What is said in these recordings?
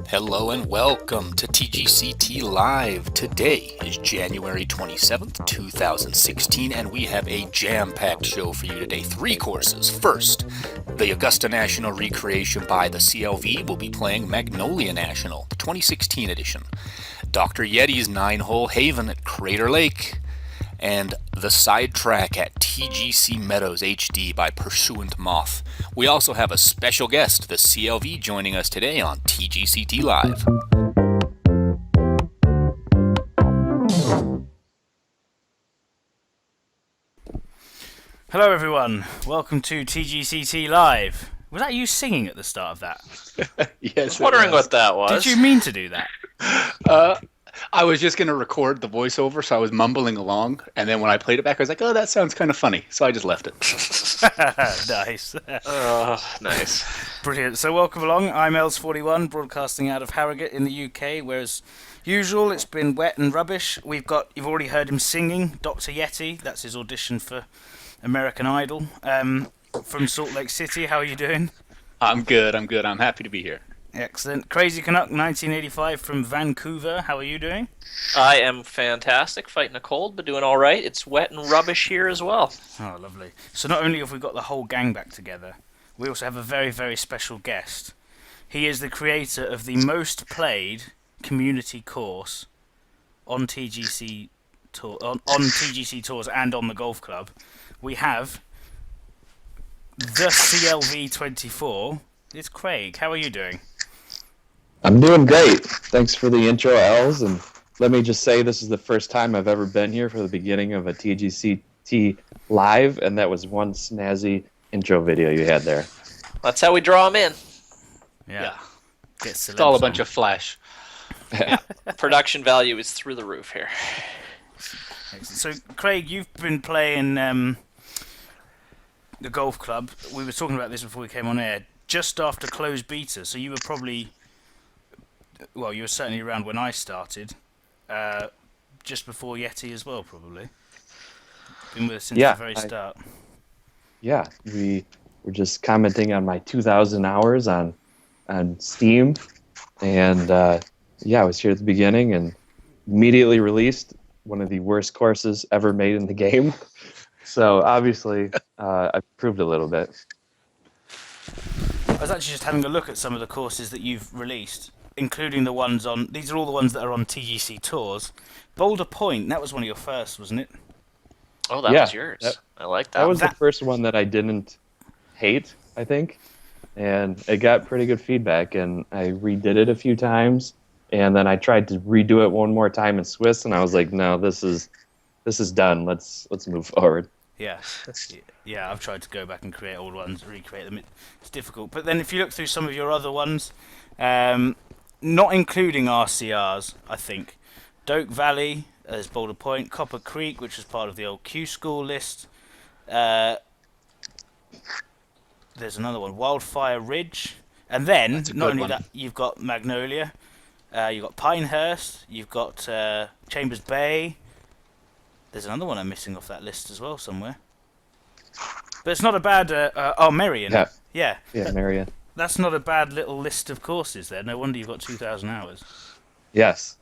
Hello and welcome to TGCT Live. Today is January 27th, 2016, and we have a jam-packed show for you today. 3 courses. First, the Augusta National Recreation by TheCLV will be playing Magnolia National, the 2016 edition. Dr. Yeti's 9-hole Haven at Crater Lake, and the sidetrack at TGC Meadows HD by Pursuant Moth. We also have a special guest, the CLV, joining us today on TGCT Live. Hello everyone, welcome to TGCT Live. Was that you singing at the start of that? Yes. I was wondering what that was. Did you mean to do that? I was just going to record the voiceover, so I was mumbling along, and then when I played it back, I was like, oh, that sounds kind of funny, so I just left it. Nice. Nice. Brilliant. So welcome along. I'm Els41, broadcasting out of Harrogate in the UK, where as usual it's been wet and rubbish. You've already heard him singing, Dr. Yeti. That's his audition for American Idol. From Salt Lake City. How are you doing? I'm good. I'm happy to be here. Excellent. Crazy Canuck 1985 from Vancouver. How are you doing? I am fantastic, fighting a cold, but doing all right. It's wet and rubbish here as well. Oh, lovely. So not only have we got the whole gang back together, we also have a very, very special guest. He is the creator of the most played community course on TGC on TGC tours and on the golf club. We have TheCLV 24. It's Craig. How are you doing? I'm doing great. Thanks for the intro, Els. And let me just say this is the first time I've ever been here for the beginning of a TGCT Live, and that was one snazzy intro video you had there. That's how we draw them in. Yeah. It's all a bunch of flash. Production value is through the roof here. So, Craig, you've been playing the golf club. We were talking about this before we came on air. Just after closed beta, so you were probably... Well, you were certainly around when I started, just before Yeti as well, probably. Been with us since the very start. Yeah, we were just commenting on my 2,000 hours on Steam, and I was here at the beginning and immediately released one of the worst courses ever made in the game. So obviously, I've improved a little bit. I was actually just having a look at some of the courses that you've released, including the ones on... These are all the ones that are on TGC Tours. Boulder Point, that was one of your first, wasn't it? Oh, that was yours. I like that. That was the first one that I didn't hate, I think. And it got pretty good feedback, and I redid it a few times. And then I tried to redo it one more time in Swiss, and I was like, no, this is done. Let's move forward. Yeah. Yeah, I've tried to go back and create old ones, recreate them. It's difficult. But then if you look through some of your other ones... not including RCRs, I think. Doak Valley, there's Boulder Point, Copper Creek, which is part of the old Q School list. There's another one, Wildfire Ridge. And then, not only that, you've got Magnolia, you've got Pinehurst, you've got Chambers Bay. There's another one I'm missing off that list as well somewhere. But it's not a bad... Marion. Yeah, Marion. That's not a bad little list of courses there. No wonder you've got 2,000 hours. Yes,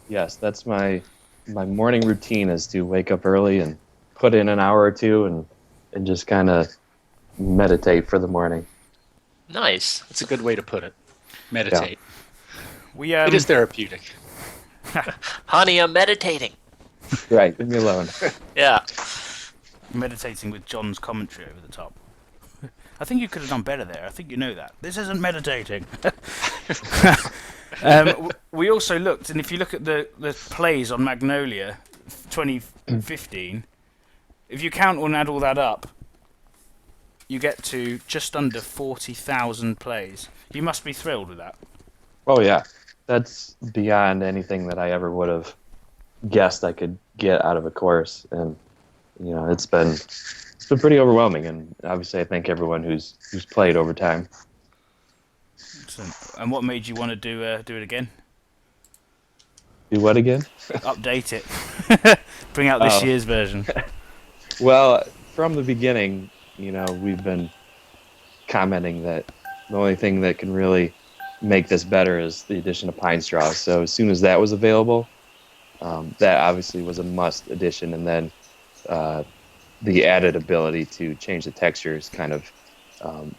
that's my morning routine is to wake up early and put in an hour or two and just kind of meditate for the morning. Nice. That's a good way to put it. Meditate. Yeah. It is therapeutic. Honey, I'm meditating. Right, leave me alone. Yeah. Meditating with John's commentary over the top. I think you could have done better there. I think you know that. This isn't meditating. We also looked, and if you look at the plays on Magnolia 2015, if you count and add all that up, you get to just under 40,000 plays. You must be thrilled with that. Oh yeah, that's beyond anything that I ever would have guessed I could get out of a course, and it's been pretty overwhelming. And obviously, I thank everyone who's played over time. Excellent. And what made you want to do it again? Do what again? Update it. Bring out this year's version. Well, from the beginning, we've been commenting that the only thing that can really make this better is the addition of pine straw. So as soon as that was available, that obviously was a must addition, and then the added ability to change the textures kind of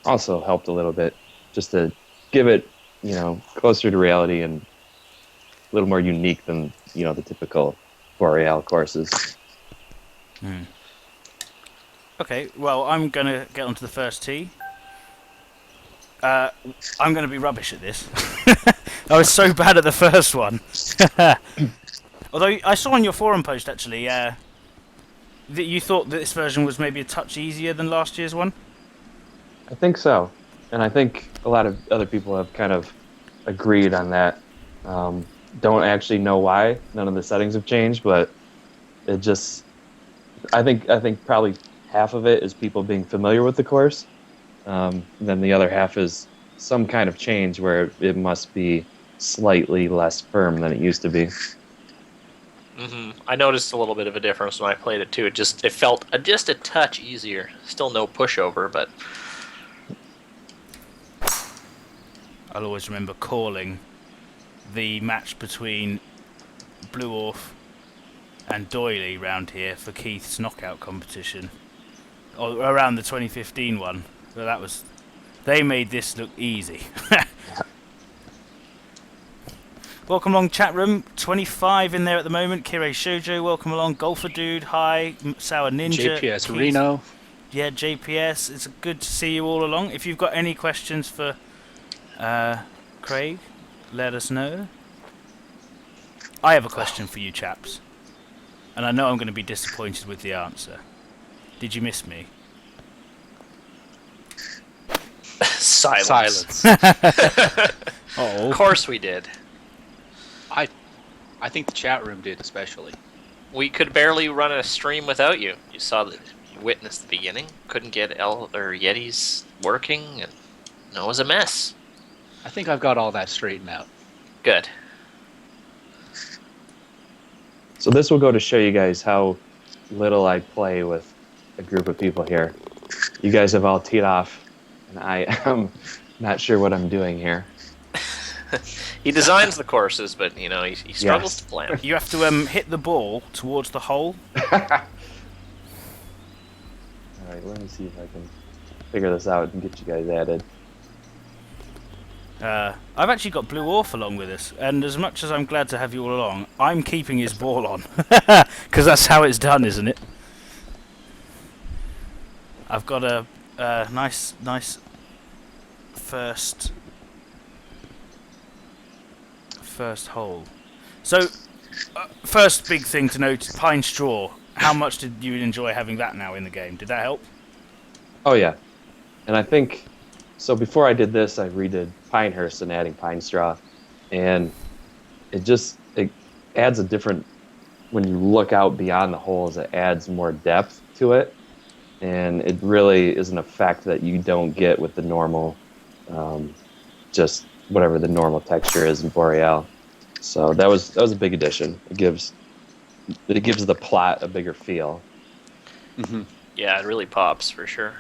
also helped a little bit, just to give it closer to reality and a little more unique than the typical Boreal courses. Okay, well, I'm going to get onto the first tee. I'm going to be rubbish at this. I was so bad at the first one. Although I saw on your forum post, actually, that you thought that this version was maybe a touch easier than last year's one? I think so. And I think a lot of other people have kind of agreed on that. Don't actually know why. None of the settings have changed, but it just... I think probably half of it is people being familiar with the course. Then the other half is some kind of change where it must be slightly less firm than it used to be. I noticed a little bit of a difference when I played it too. It felt just a touch easier. Still no pushover, but I'll always remember calling the match between Blue Orf and Doyley round here for Keith's knockout competition, or around the 2015 one. So they made this look easy. Welcome along, chat room. 25 in there at the moment. Kirei Shoujo, welcome along. Golfer Dude, hi. Sour Ninja. JPS Keith. Reno. Yeah, JPS. It's good to see you all along. If you've got any questions for Craig, let us know. I have a question for you chaps, and I know I'm going to be disappointed with the answer. Did you miss me? silence. Oh, Of course we did. I think the chat room did especially. We could barely run a stream without you. You witnessed the beginning. Couldn't get Yetis working, and it was a mess. I think I've got all that straightened out. Good. So this will go to show you guys how little I play with a group of people here. You guys have all teed off, and I am not sure what I'm doing here. He designs the courses, but he struggles to plan. you have to hit the ball towards the hole. All right, let me see if I can figure this out and get you guys added. I've actually got Blue Orf along with us, and as much as I'm glad to have you all along, I'm keeping his ball on. Because that's how it's done, isn't it? I've got a nice first hole. So, first big thing to note, pine straw. How much did you enjoy having that now in the game? Did that help? Oh yeah, and I think so. Before I did this, I redid Pinehurst and adding pine straw, and it adds a different. When you look out beyond the holes, it adds more depth to it, and it really is an effect that you don't get with the normal, just whatever the normal texture is in Boreal. So that was a big addition. It gives the plot a bigger feel. Mm-hmm. Yeah, it really pops for sure.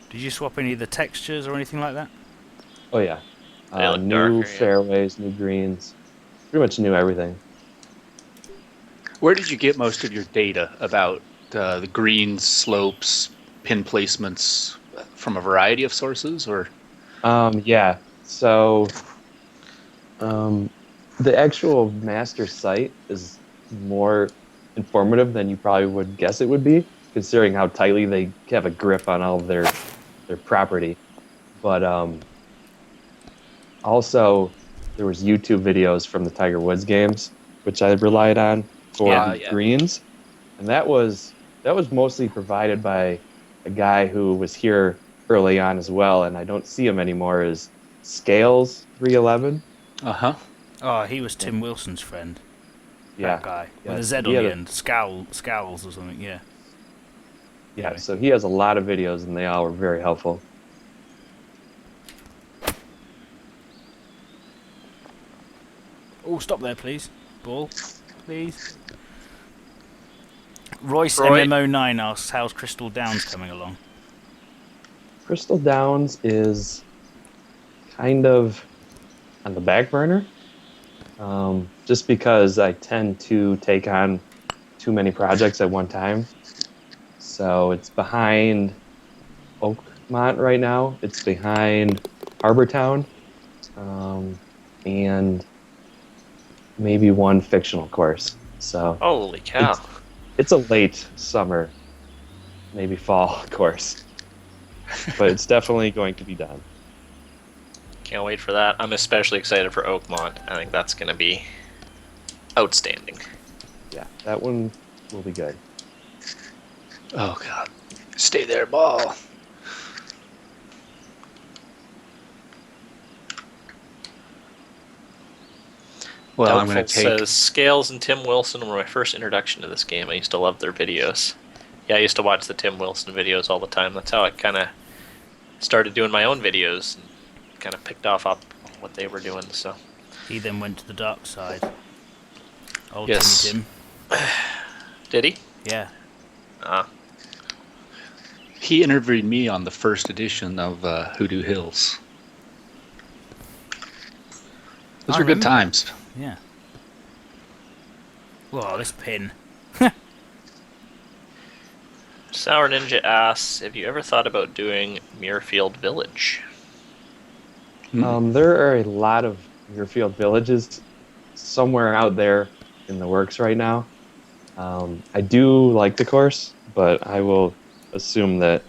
Did you swap any of the textures or anything like that? Oh yeah, They look new darker, yeah. fairways, new greens, pretty much new everything. Where did you get most of your data about the greens, slopes, pin placements from a variety of sources, or? Yeah. So, the actual master site is more informative than you probably would guess it would be, considering how tightly they have a grip on all of their property. But also, there was YouTube videos from the Tiger Woods games, which I relied on for the greens, and that was mostly provided by a guy who was here early on as well, and I don't see him anymore, is Scales 311. Uh-huh. Oh, he was Tim Wilson's friend. Yeah, That guy yeah, with a so Z he on had the a- end. Scowls or something. Yeah. Yeah, Anyway. so he has a lot of videos, and they all were very helpful. Oh, stop there, please. Ball, please. Royce Roy? MMO9 asks, how's Crystal Downs coming along? Crystal Downs is kind of on the back burner, just because I tend to take on too many projects at one time. So it's behind Oakmont right now. It's behind Harbortown, and maybe one fictional course. So Holy cow. it's a late summer, maybe fall course, but it's definitely going to be done. Can't wait for that. I'm especially excited for Oakmont. I think that's going to be outstanding. Yeah, that one will be good. Oh, God. Stay there, ball. Well, I'm going Doubtful to take... says, Scales and Tim Wilson were my first introduction to this game. I used to love their videos. Yeah, I used to watch the Tim Wilson videos all the time. That's how I kind of started doing my own videos and kind of picked off up what they were doing. So He then went to the dark side. Old Yes. Tim. did he? Yeah. He interviewed me on the first edition of Hoodoo Hills. Those I were good remember. times. Yeah. Whoa, this pin. Sour Ninja asks, have you ever thought about doing Muirfield Village? There are a lot of Muirfield villages somewhere out there in the works right now. I do like the course, but I will assume that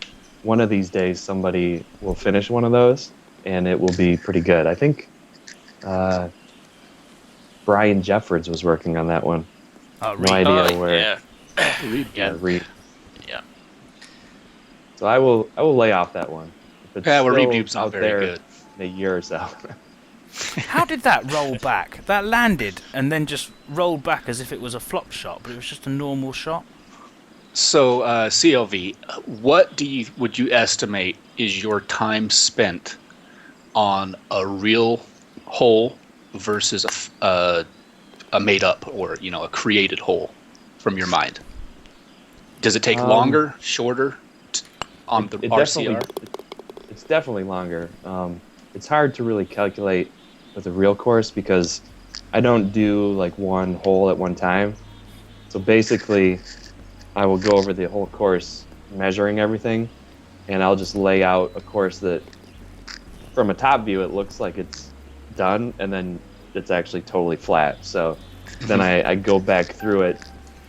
one of these days somebody will finish one of those, and it will be pretty good. I think Brian Jeffords was working on that one. Oh, No idea where. Yeah. Yeah. Reed. Yeah. So I will lay off that one. If it's Yeah, well, still Rebuke's not out very there good. in a year or so. How did that roll back? That landed and then just rolled back as if it was a flop shot, but it was just a normal shot. So, CLV, what would you estimate is your time spent on a real hole versus a made up or a created hole from your mind? Does it take longer, shorter on the RCR? It's definitely longer. It's hard to really calculate with a real course because I don't do like one hole at one time. So basically, I will go over the whole course, measuring everything, and I'll just lay out a course that, from a top view, it looks like it's done, and then it's actually totally flat. So then I go back through it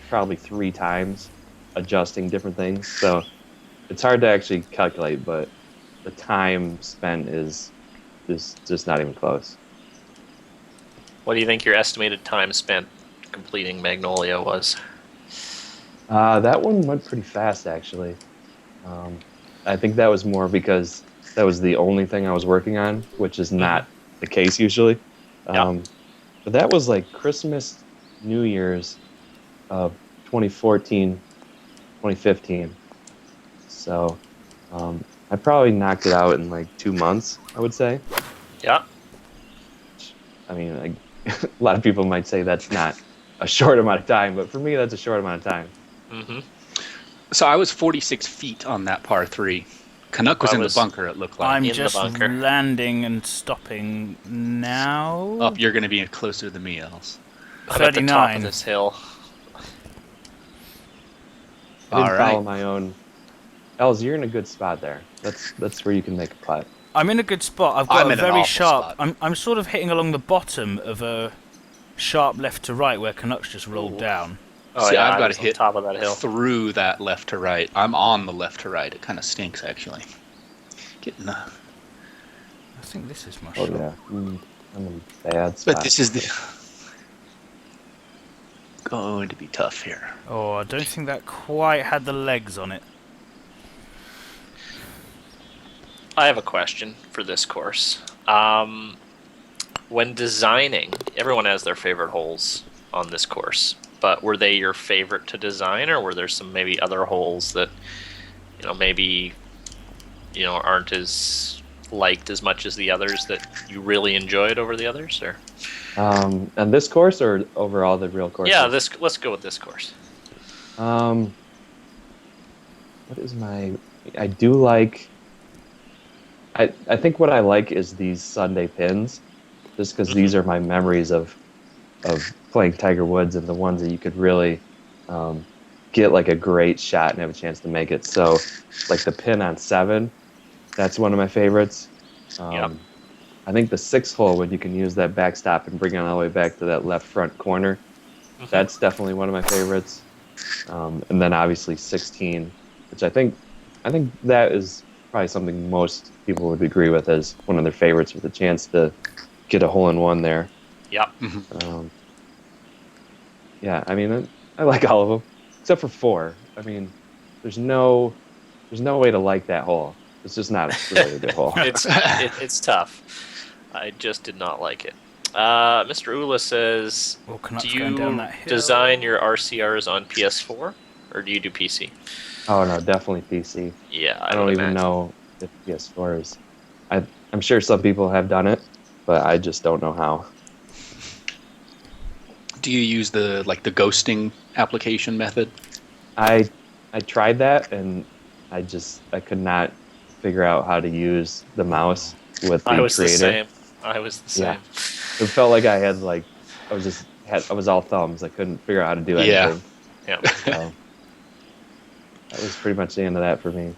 probably 3 times, adjusting different things. So it's hard to actually calculate, but the time spent is just not even close. What do you think your estimated time spent completing Magnolia was? That one went pretty fast, actually. I think that was more because that was the only thing I was working on, which is not the case usually. Yeah. But that was like Christmas, New Year's of 2014, 2015. So I probably knocked it out in like 2 months, I would say. Yeah. I mean, a lot of people might say that's not a short amount of time, but for me, that's a short amount of time. Mm-hmm. So I was 46 feet on that par 3. Canuck was in the bunker, it looked like. I'm in the just bunker. landing and stopping now. Oh, you're going to be closer than me, Els. I'm at the top of 39. this hill. I didn't All follow right. my own. Els, you're in a good spot there. That's where you can make a putt. I'm in a good spot. I've got I'm a in an very awful sharp. spot. I'm sort of hitting along the bottom of a sharp left to right where Canucks just rolled down. Oh, See, yeah, I've I got was to on hit top of that hill. through that left to right. I'm on the left to right. It kind of stinks, actually. Getting I think this is my Oh shot. yeah, I'm in a bad spot. But this is going to be tough here. Oh, I don't think that quite had the legs on it. I have a question for this course. When designing, everyone has their favorite holes on this course, but were they your favorite to design, or were there some maybe other holes that maybe aren't as liked as much as the others that you really enjoyed over the others? Or And this course or overall the real courses? yeah, let's go with this course. What is I do like. I think what I like is these Sunday pins, just because these are my memories of playing Tiger Woods and the ones that you could really get like a great shot and have a chance to make it. So, like the pin on 7, that's one of my favorites. Yep. I think the 6th hole, when you can use that backstop and bring it all the way back to that left front corner, that's definitely one of my favorites. And then obviously 16, which I think that is probably something most people would agree with as one of their favorites, with a chance to get a hole-in-one there. Yep. Yeah, I mean, I like all of them except for 4. I mean, there's no way to like that hole. It's just not really a good hole. It's tough. I just did not like it. Mr. Ula says, do you design your RCRs on PS4 or do you do PC? Oh no, definitely PC. Yeah, I don't even know if PS4 is. I'm sure some people have done it, but I just don't know how. Do you use the ghosting application method? I tried that and I could not figure out how to use the mouse with the creator. I was the same. Yeah. It felt like I had I was all thumbs. I couldn't figure out how to do anything. Yeah. So that was pretty much the end of that for me.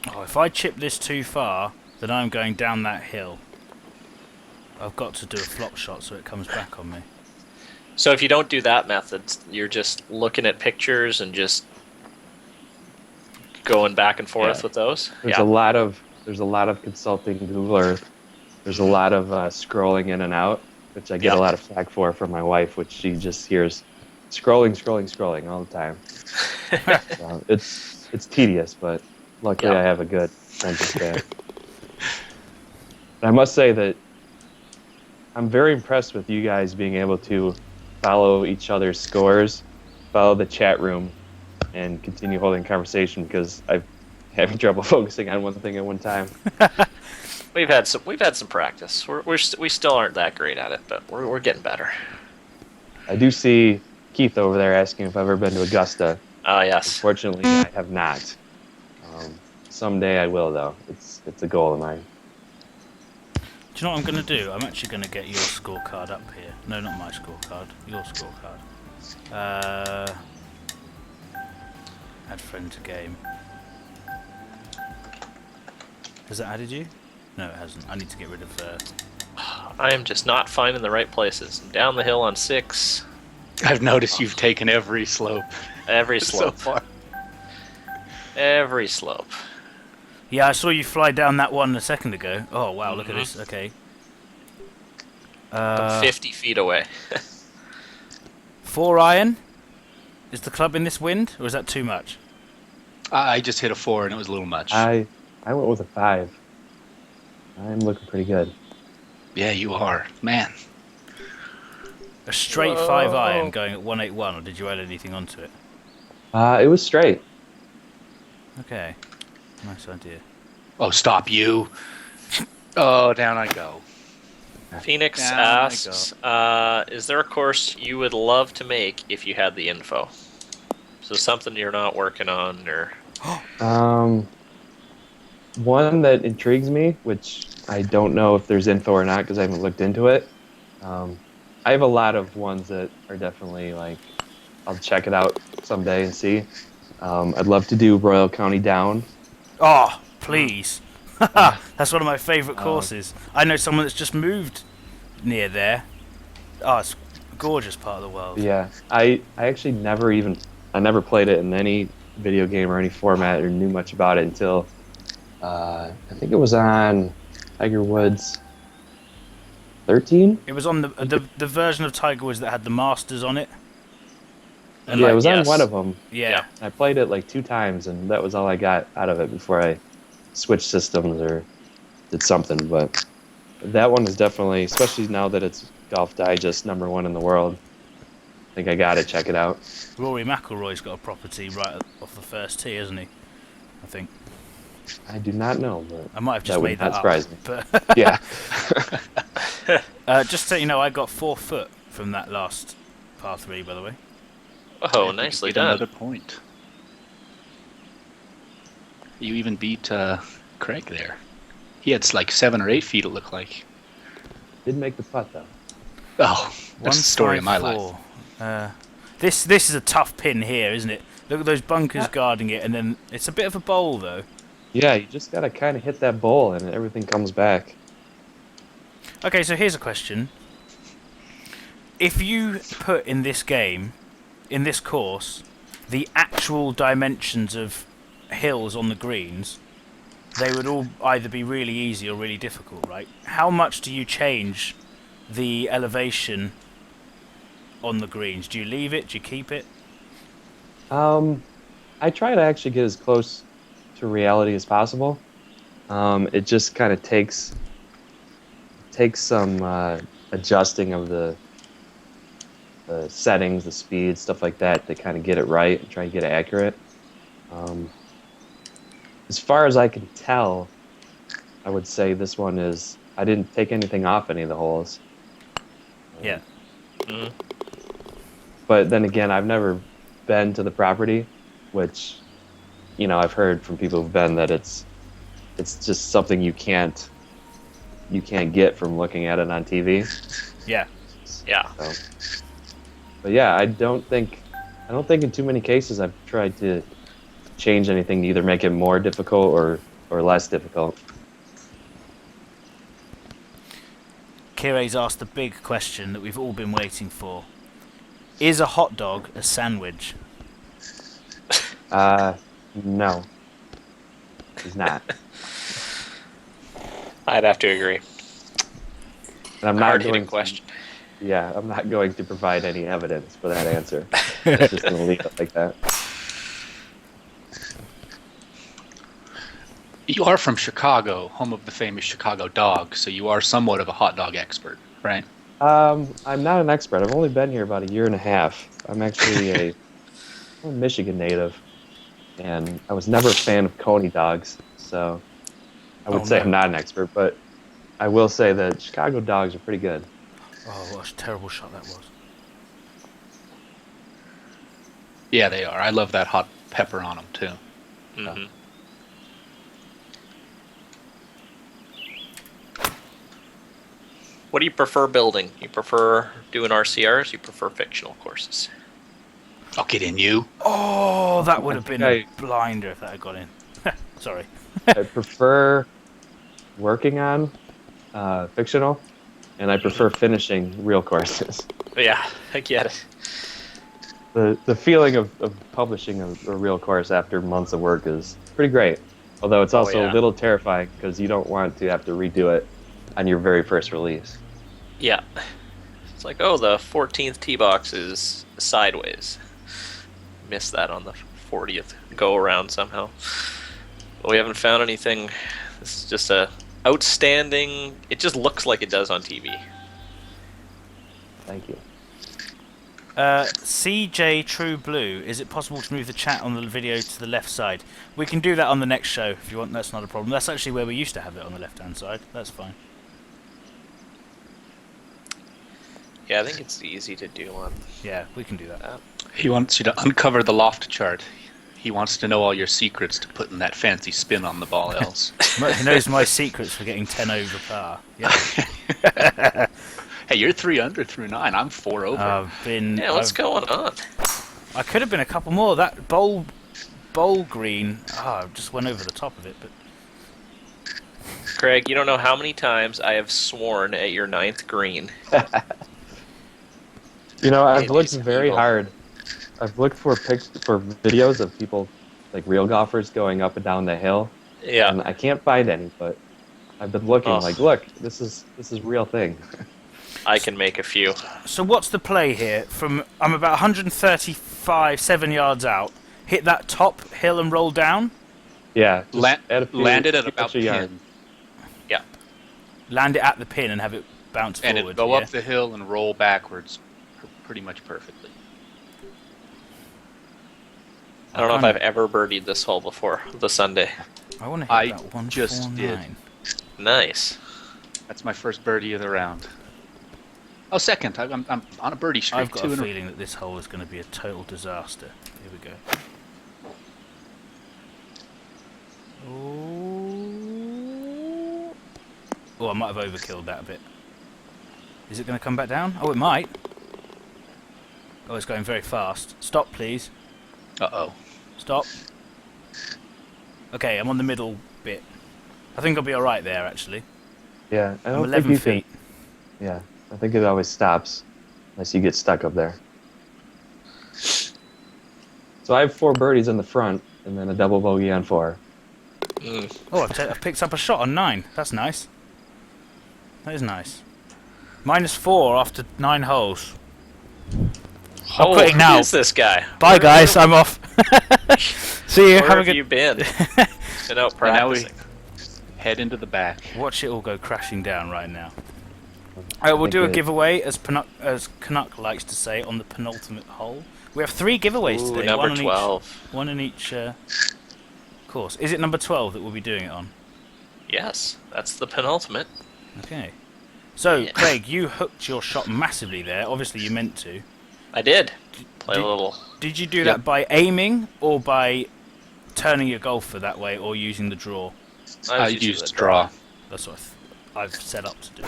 Oh, if I chip this too far, then I'm going down that hill. I've got to do a flop shot so it comes back on me. So if you don't do that method, you're just looking at pictures and just going back and forth with those? There's a lot of consulting Google Earth. There's a lot of scrolling in and out, which I get a lot of flack for from my wife, which she just hears scrolling all the time. So it's tedious, but luckily I have a good attention span. I must say that I'm very impressed with you guys being able to follow each other's scores, follow the chat room, and continue holding conversation, because I'm having trouble focusing on one thing at one time. We've had some practice. We still aren't that great at it, but we're getting better. I do see Keith over there asking if I've ever been to Augusta. Yes. Unfortunately, I have not. Someday I will, though. It's a goal of mine. Do you know what I'm going to do? I'm actually going to get your scorecard up here. No, not my scorecard. Your scorecard. Add friend to game. Has that added you? No, it hasn't. I need to get rid of... I am just not finding the right places. I'm down the hill on 6. I've noticed you've taken every slope. Every slope. So far. Every slope. Yeah, I saw you fly down that one a second ago. Oh, wow, look at this. Okay. I'm 50 feet away. 4 iron? Is the club in this wind, or is that too much? I just hit a 4 and it was a little much. I went with a 5. I'm looking pretty good. Yeah, you are. Man. A straight 5 iron going at 181, or did you add anything onto it? It was straight. Okay. Nice idea. Oh, stop you. Oh, down I go. Phoenix Down asks, is there a course you would love to make if you had the info? So something you're not working on, or... One that intrigues me, which I don't know if there's info or not because I haven't looked into it. I have a lot of ones that are definitely like, I'll check it out someday and see. I'd love to do Royal County Down. Oh, please. That's one of my favourite courses. I know someone that's just moved near there. Oh, it's a gorgeous part of the world. Yeah, I actually never played it in any video game or any format or knew much about it until I think it was on Tiger Woods 13. It was on the version of Tiger Woods that had the Masters on it. And it was on one of them. Yeah. I played it like 2 times, and that was all I got out of it before I switched systems or did something. But that one is definitely, especially now that it's Golf Digest #1 in the world. I think I gotta check it out. Rory McIlroy's got a property right off the first tee, hasn't he? I think. I do not know, but I might have just made that not surprise me. But Yeah. just so you know, I got 4 foot from that last par 3, by the way. Oh, nicely Get done. another point. You even beat Craig there. He had like 7 or 8 feet, it looked like. Didn't make the putt though. Oh, that's the story of my life. 154. This is a tough pin here, isn't it? Look at those bunkers guarding it, and then it's a bit of a bowl though. Yeah, you just gotta kind of hit that bowl, and everything comes back. Okay, so here's a question. If you put in this game, in this course, the actual dimensions of hills on the greens, they would all either be really easy or really difficult, right? How much do you change the elevation on the greens? Do you leave it? Do you keep it? I try to actually get as close to reality as possible. It just kind of takes some adjusting of the settings, the speed, stuff like that to kind of get it right and try to get it accurate. As far as I can tell, I would say this one is. I didn't take anything off any of the holes. Yeah. But then again, I've never been to the property, which, you know, I've heard from people who've been that it's just something you can't get from looking at it on TV. Yeah. Yeah. So, but yeah, I don't think in too many cases I've tried to change anything to either make it more difficult or less difficult. Kire's asked the big question that we've all been waiting for. Is a hot dog a sandwich? No. It's not. I'd have to agree. And I'm not Hard-hitting going question. Yeah, I'm not going to provide any evidence for that answer. I'm just going to leave it like that. You are from Chicago, home of the famous Chicago dog, so you are somewhat of a hot dog expert, right? I'm not an expert. I've only been here about a year and a half. I'm actually I'm a Michigan native, and I was never a fan of Coney dogs, so I would say I'm not an expert, but I will say that Chicago dogs are pretty good. Oh, what a terrible shot that was. Yeah, they are. I love that hot pepper on them, too. Mm-hmm. What do you prefer building? You prefer doing RCRs? You prefer fictional courses? I'll get in you. Oh, that would have been a I- blinder if that had got in. Sorry. I prefer working on fictional, and I prefer finishing real courses. Yeah, I get it. The feeling of publishing a real course after months of work is pretty great. Although it's also yeah. a little terrifying because you don't want to have to redo it on your very first release. Yeah. It's like, oh, the 14th tee box is sideways. Missed that on the 40th go around somehow. But we haven't found anything. This is just a outstanding. It just looks like it does on TV. Thank you. CJ True Blue, is it possible to move the chat on the video to the left side? We can do that on the next show if you want. That's not a problem. That's actually where we used to have it, on the left-hand side. That's fine. Yeah, I think it's easy to do on. Yeah, we can do that. He wants you to uncover the loft chart. He wants to know all your secrets to putting that fancy spin on the ball, else. He knows my secrets for getting 10 over par. Yeah. Hey, you're 3 under through 9. I'm 4 over. Yeah, what's going on? I could have been a couple more. That bowl green, just went over the top of it. But Craig, you don't know how many times I have sworn at your 9th green. You know, I've It looked is very evil. hard. I've looked for videos of people, like real golfers, going up and down the hill, Yeah. and I can't find any. But I've been looking, Ugh. like, look, this is real thing. I can make a few. so what's the play here? I'm about 7 yards out. Hit that top hill and roll down. Yeah, just La- add a few landed at about extra yards. pin. Yeah. Land it at the pin and have it bounce And forward. it go yeah? up the hill and roll backwards pretty much perfectly. I don't know if I've ever birdied this hole before, the Sunday. I want to hit I that 149. just did. Nice. That's my first birdie of the round. Oh, second. I'm on a birdie streak. I've got a feeling that this hole is going to be a total disaster. Here we go. Oh, I might have overkilled that a bit. Is it going to come back down? Oh, it might. Oh, it's going very fast. Stop, please. Uh-oh. Stop. Okay, I'm on the middle bit. I think I'll be alright there, actually. Yeah, I I'm don't 11 think you feet. can. Yeah, I think it always stops unless you get stuck up there. So I have 4 birdies in the front and then a double bogey on 4. Oh, I've picked up a shot on 9. That's nice. That is nice. -4 after 9 holes. I'm quitting now. Who is this guy? Bye, guys. I'm off. See you. Where Have a have good. you been? Been out And now we practicing. head into the back. Watch it all go crashing down right now. We'll do a giveaway, as Canuck likes to say, on the penultimate hole. We have 3 giveaways Ooh, today. number one 12. One in each course. Is it number 12 that we'll be doing it on? Yes, that's the penultimate. Okay. So, Yeah. Craig, you hooked your shot massively there. Obviously, you meant to. I did. Play a little. Did you do that by aiming or by turning your golfer that way or using the draw? I used draw. That's what I've set up to do.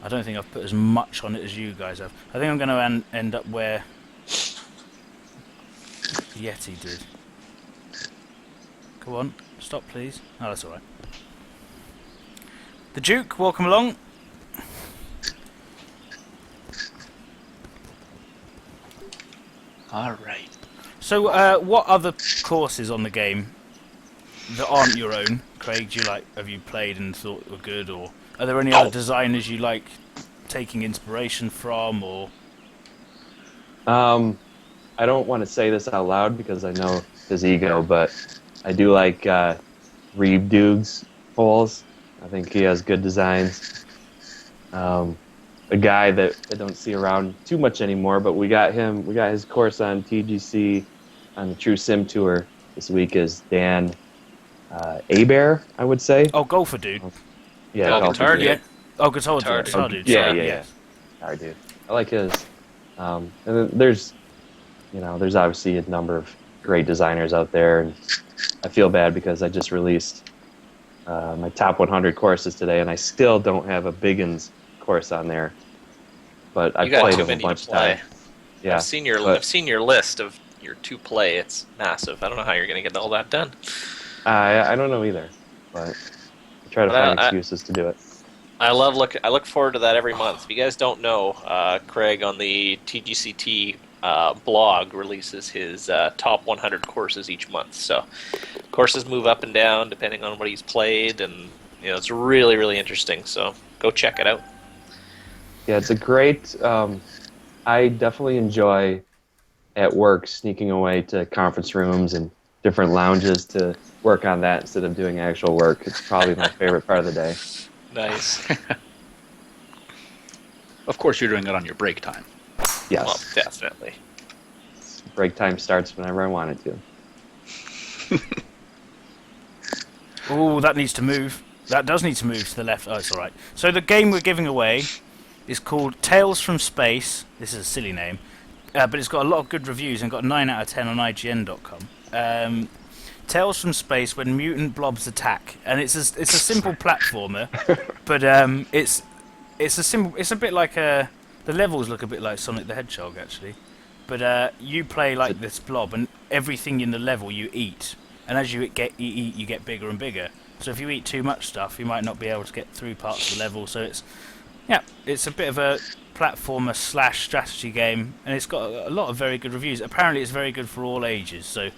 I don't think I've put as much on it as you guys have. I think I'm going to end up where Yeti did. Come on, stop please. Oh, that's alright. The Duke, welcome along. All right. So, what other courses on the game that aren't your own, Craig, have you played and thought were good, or are there any other designers you like taking inspiration from, or? I don't want to say this out loud because I know his ego, but I do like Reeve Duke's holes. I think he has good designs. A guy that I don't see around too much anymore, but we got his course on TGC on the True Sim Tour this week is Dan a.k.a, I would say. Oh, golfer dude. Yeah, Oh, golfer guitar dude. dude. Oh, guitar dude. Sorry, Yeah. Guitar dude. I like his. And then there's obviously a number of great designers out there, and I feel bad because I just released my top 100 courses today, and I still don't have a Biggins course on there. But I've You got played too them a many to bunch of play. times. Yeah, I've seen your list of your to play. It's massive. I don't know how you're going to get all that done. I don't know either, but I try to find excuses to do it. I look forward to that every month. If you guys don't know, Craig on the TGCT blog releases his top 100 courses each month. So courses move up and down depending on what he's played, and it's really, really interesting. So go check it out. Yeah, it's a great. I definitely enjoy at work sneaking away to conference rooms and different lounges to work on that instead of doing actual work. It's probably my favorite part of the day. Nice. Of course, you're doing it on your break time. Yes. Well, definitely. Break time starts whenever I want it to. Oh, that needs to move. That does need to move to the left. Oh, it's alright. So the game we're giving away is called Tales from Space. This is a silly name. But it's got a lot of good reviews and got 9 out of 10 on IGN.com. Tales from Space when mutant blobs attack. And it's a simple platformer, but it's a bit like the levels look a bit like Sonic the Hedgehog actually. But you play like this blob, and everything in the level you eat. And as you eat, you get bigger and bigger. So if you eat too much stuff, you might not be able to get through parts of the level. So it's a bit of a platformer / strategy game, and it's got a lot of very good reviews. Apparently, it's very good for all ages. So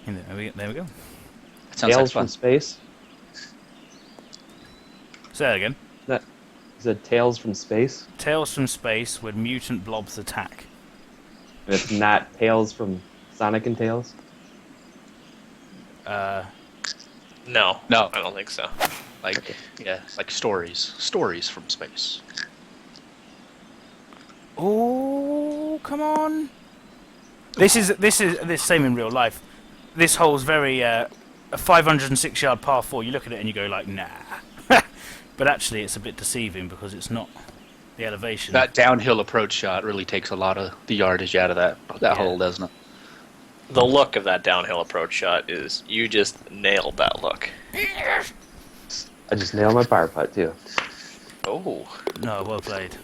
there we go. That sounds like Tales fun. from Space. Say that again. Is it Tales from Space? Tales from Space when mutant blobs attack. And it's not Tales from Sonic and Tails? No, No. I don't think so. Like, yeah, like stories from space. Oh, come on! This is this same in real life. This hole's very a 506-yard par 4. You look at it and you go like, nah. But actually, it's a bit deceiving because it's not the elevation. That downhill approach shot really takes a lot of the yardage out of that hole, doesn't it? The look of that downhill approach shot is you just nailed that look. I just nailed my fire putt too. Oh. No, well played.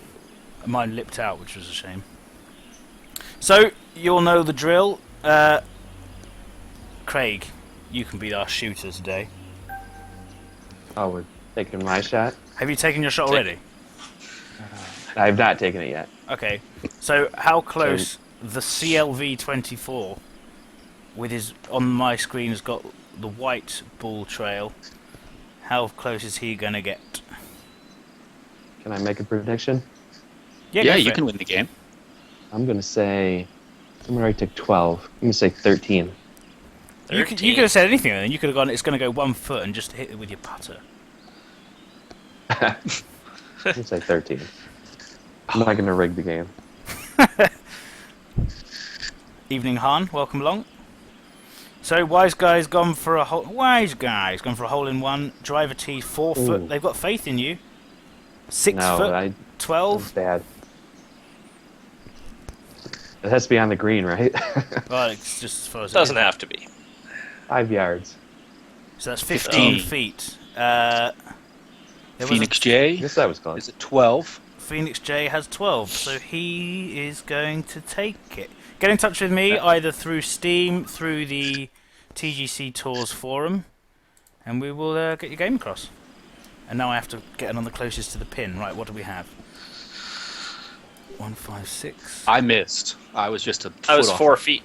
Mine lipped out, which was a shame. So, you'll know the drill. Craig, you can be our shooter today. Oh, we're taking my shot. Have you taken your shot already? I have not taken it yet. Okay. So, how close the CLV 24 with his on my screen has got the white ball trail? How close is he gonna get? Can I make a prediction? Yeah, Yeah, you can win the game. I'm gonna say I'm gonna take 12. I'm gonna say 13. You could have said anything then. You could have gone, it's going to go 1 foot and just hit it with your putter. I'm gonna say 13. I'm not gonna rig the game. Evening, Han. Welcome along. So, Wise Guy's gone for a hole. Wise Guy's gone for a hole in one. Driver tee 4 foot. Ooh. They've got faith in you. 6 No, foot. 12. That's bad. It has to be on the green, right? Well, it's just as far as Doesn't it is. have to be. 5 yards. So that's 15 15. feet. There was Phoenix I J, guess that was close. is it 12? Phoenix J has 12, so he is going to take it. Get in touch with me either through Steam, through the TGC Tours forum, and we will get your game across. And now I have to get on the closest to the pin. Right, what do we have? 156. I missed. I was just a foot I was off. 4 feet.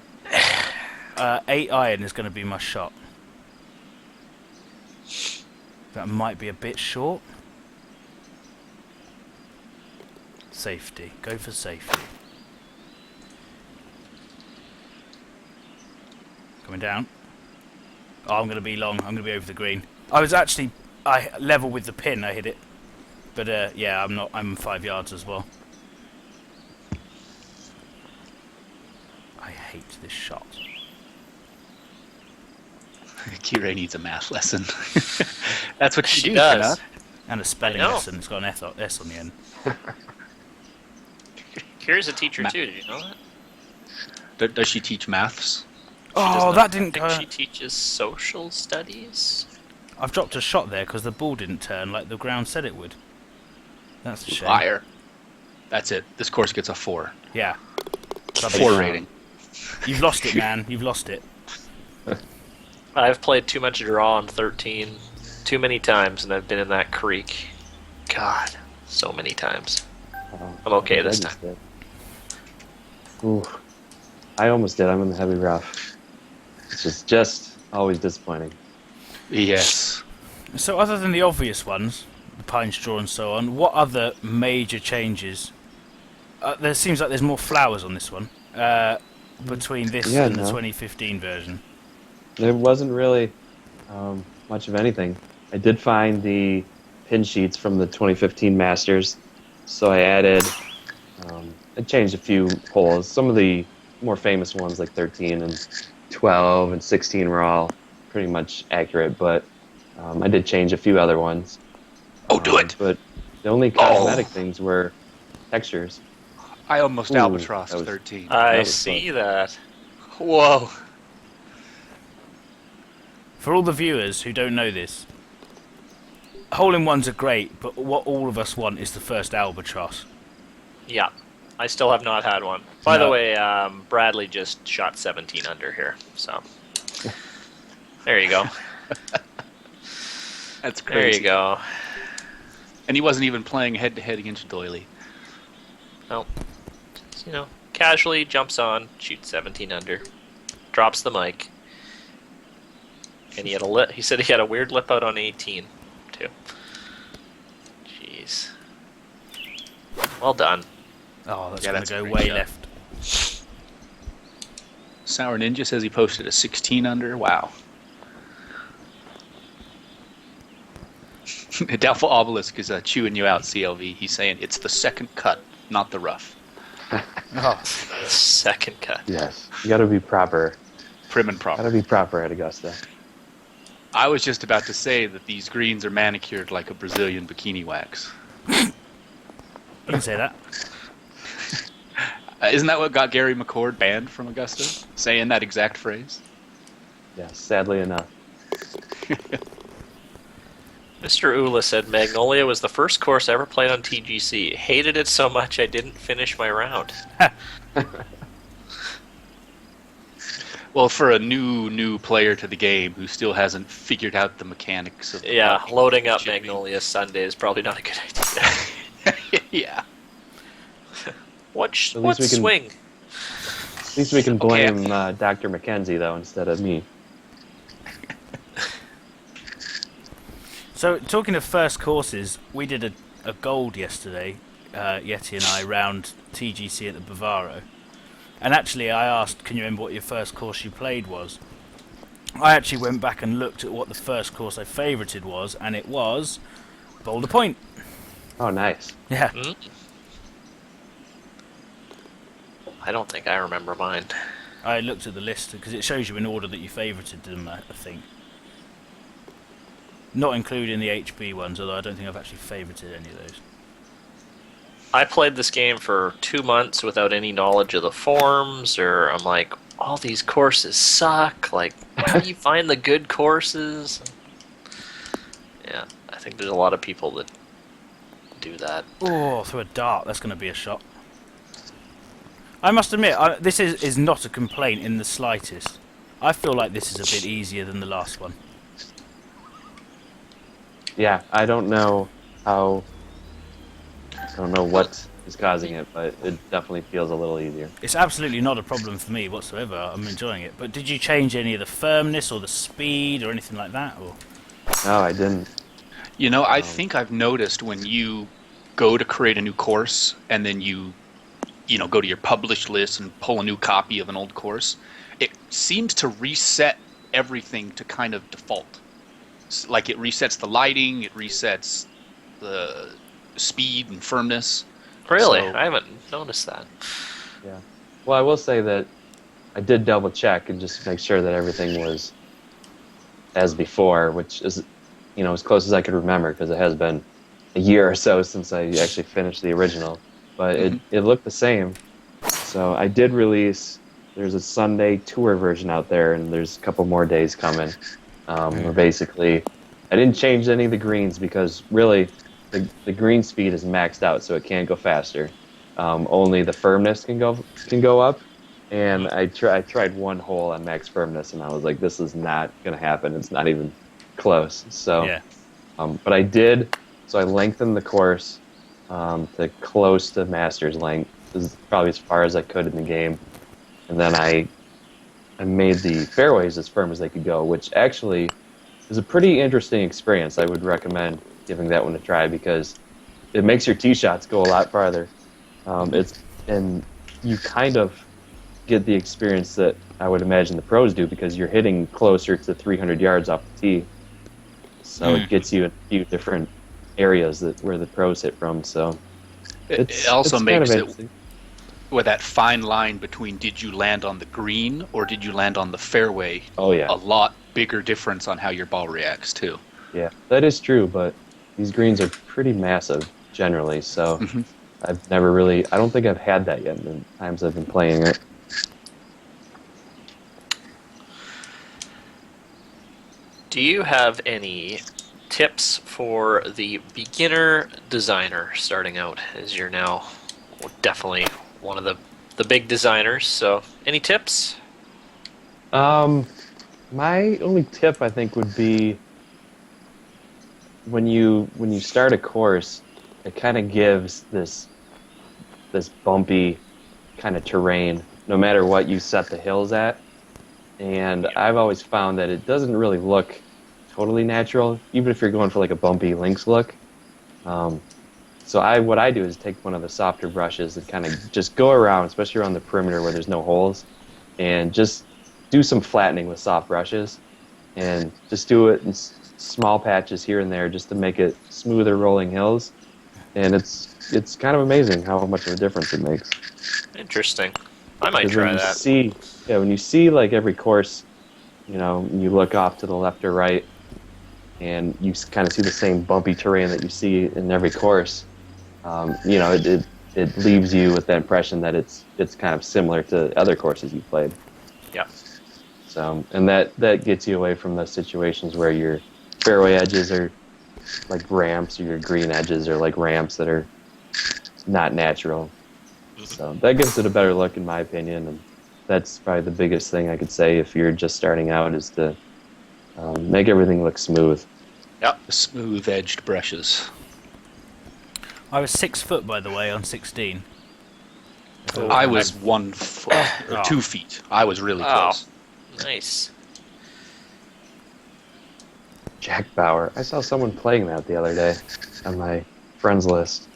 8 iron is going to be my shot. That might be a bit short. Safety. Go for safety. Coming down. Oh, I'm going to be long. I'm going to be over the green. I level with the pin. I hit it. But yeah, I'm not. I'm 5 yards as well. I hate this shot. Kira needs a math lesson. That's what She you do, does. Kira. And a spelling I know. lesson. It's got an S on the end. Kira's a teacher too, did you know that? Does she teach maths? Oh, that didn't I go. think she teaches social studies. I've dropped a shot there because the ball didn't turn like the ground said it would. That's a shame. Liar. That's it. This course gets a 4. Yeah. 4 rating. You've lost it, man. You've lost it. I've played too much draw on 13 too many times, and I've been in that creek. God, so many times. I'm okay this time. Did. Ooh, I almost did. I'm in the heavy rough. It's just always disappointing. Yes. So other than the obvious ones, the pine straw and so on, what other major changes? There seems like there's more flowers on this one between this and the 2015 version. There wasn't really much of anything. I did find the pin sheets from the 2015 Masters, so I added, I changed a few holes. Some of the more famous ones like 13 and 12 and 16 were all pretty much accurate, but I did change a few other ones. Oh, do it! But the only cosmetic things were textures. I almost Ooh, albatrossed that was- 13. I was see fun. that. Whoa. For all the viewers who don't know this, hole-in-ones are great, but what all of us want is the first albatross. Yeah, I still have not had one. By the No. way, Bradley just shot 17 under here, so there you go. That's There crazy. you go. And he wasn't even playing head-to-head against Doily. No, just, casually jumps on, shoots 17 under, drops the mic, and he said he had a weird lip out on 18 too. Jeez. Well done. Oh, that's Yeah, going that's to a go great way shot. left. Sour Ninja says he posted a 16 under. Wow. Doubtful Obelisk is chewing you out, CLV. He's saying it's the second cut, not the rough. Oh, Second cut. Yes, you got to be proper. Prim and proper. Got to be proper at Augusta. I was just about to say that these greens are manicured like a Brazilian bikini wax. you can say that. Isn't that what got Gary McCord banned from Augusta? Saying that exact phrase? Yes, sadly enough. Mr. Ula said Magnolia was the first course I ever played on TGC. Hated it so much I didn't finish my round. Well, for a new player to the game who still hasn't figured out the mechanics of the Yeah, loading up shipping. Magnolia Sunday is probably not a good idea. Yeah. What At least we can- swing? At least we can blame Dr. McKenzie, though, instead of me. So, talking of first courses, we did a gold yesterday, Yeti and I, round TGC at the Bavaro. And actually, I asked, can you remember what your first course you played was? I actually went back and looked at what the first course I favorited was, and it was Boulder Point. Oh, nice. Yeah. Hmm? I don't think I remember mine. I looked at the list, because it shows you in order that you favorited them, I think. Not including the HB ones, although I don't think I've actually favorited any of those. I played this game for 2 months without any knowledge of the forms, or I'm like, all these courses suck. Like, how do you find the good courses? Yeah, I think there's a lot of people that do that. Oh, through a dart, that's going to be a shot. I must admit, this is not a complaint in the slightest. I feel like this is a bit easier than the last one. Yeah, I don't know what is causing it, but it definitely feels a little easier. It's absolutely not a problem for me whatsoever. I'm enjoying it. But did you change any of the firmness or the speed or anything like that? Or No, I didn't. You know, I think I've noticed when you go to create a new course and then you go to your published list and pull a new copy of an old course, it seems to reset everything to kind of default. Like it resets the lighting, it resets the speed and firmness. Really? So- I haven't noticed that. Yeah. Well, I will say that I did double check and just make sure that everything was as before, which is, as close as I could remember, because it has been a year or so since I actually finished the original. But it looked the same. So I did release. There's a Sunday tour version out there, and there's a couple more days coming. Where basically, I didn't change any of the greens because really, the green speed is maxed out, so it can't go faster. Only the firmness can go up. And I tried one hole on max firmness, and I was like, this is not going to happen. It's not even close. So, yeah. But I did. So I lengthened the course to close to master's length. This is probably as far as I could in the game. And then I made the fairways as firm as they could go, which actually is a pretty interesting experience. I would recommend giving that one a try because it makes your tee shots go a lot farther. And you kind of get the experience that I would imagine the pros do because you're hitting closer to 300 yards off the tee. So it gets you in a few different areas where the pros hit from. So It also it's makes kind of it interesting. with that fine line between did you land on the green or did you land on the fairway, Oh yeah, a lot bigger difference on how your ball reacts too. yeah, that is true. But these greens are pretty massive generally, so I've never really. I don't think I've had that yet in the times I've been playing it. Do you have any tips for the beginner designer starting out, as you're now definitely one of the big designers? So, any tips? My only tip I think would be when you start a course, it kind of gives this bumpy kind of terrain, no matter what you set the hills at. And I've always found that it doesn't really look totally natural, even if you're going for like a bumpy links look. So what I do is take one of the softer brushes and kind of just go around, especially around the perimeter where there's no holes, and just do some flattening with soft brushes, and just do it in small patches here and there just to make it smoother rolling hills, and it's kind of amazing how much of a difference it makes. Interesting. I might 'Cause try when you that. see, when you see like every course, you look off to the left or right, and you kind of see the same bumpy terrain that you see in every course. It leaves you with the impression that it's kind of similar to other courses you've played. Yeah. So, and that gets you away from the situations where your fairway edges are like ramps, or your green edges are like ramps that are not natural. So that gives it a better look, in my opinion, and that's probably the biggest thing I could say if you're just starting out, is to make everything look smooth. Yep. Smooth-edged brushes. I was 6 foot, by the way, on 16. I was 1 foot or 2 feet. I was really close. Nice. Jack Bauer. I saw someone playing that the other day on my friends list.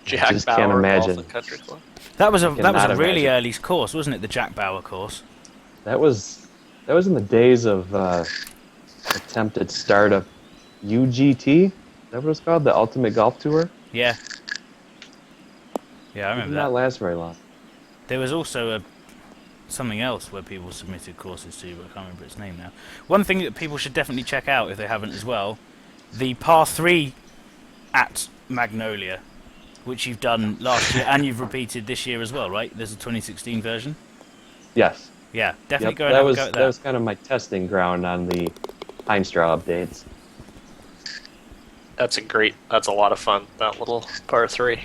Jack just Bauer can't Golf imagine. and Country Club. That was a Cannot really imagine. early course, wasn't it? The Jack Bauer course. That was in the days of attempted startup UGT. Is that what it's called? The Ultimate Golf Tour? Yeah. Yeah, I It did remember not that. last very long. There was also something else where people submitted courses to, but I can't remember its name now. One thing that people should definitely check out if they haven't as well, the par 3 at Magnolia, which you've done last year and you've repeated this year as well, right? There's a 2016 version. Yes. Yeah, definitely Yep, go and that have a was go at that was kind of my testing ground on the time straw updates. That's a lot of fun, that little par 3.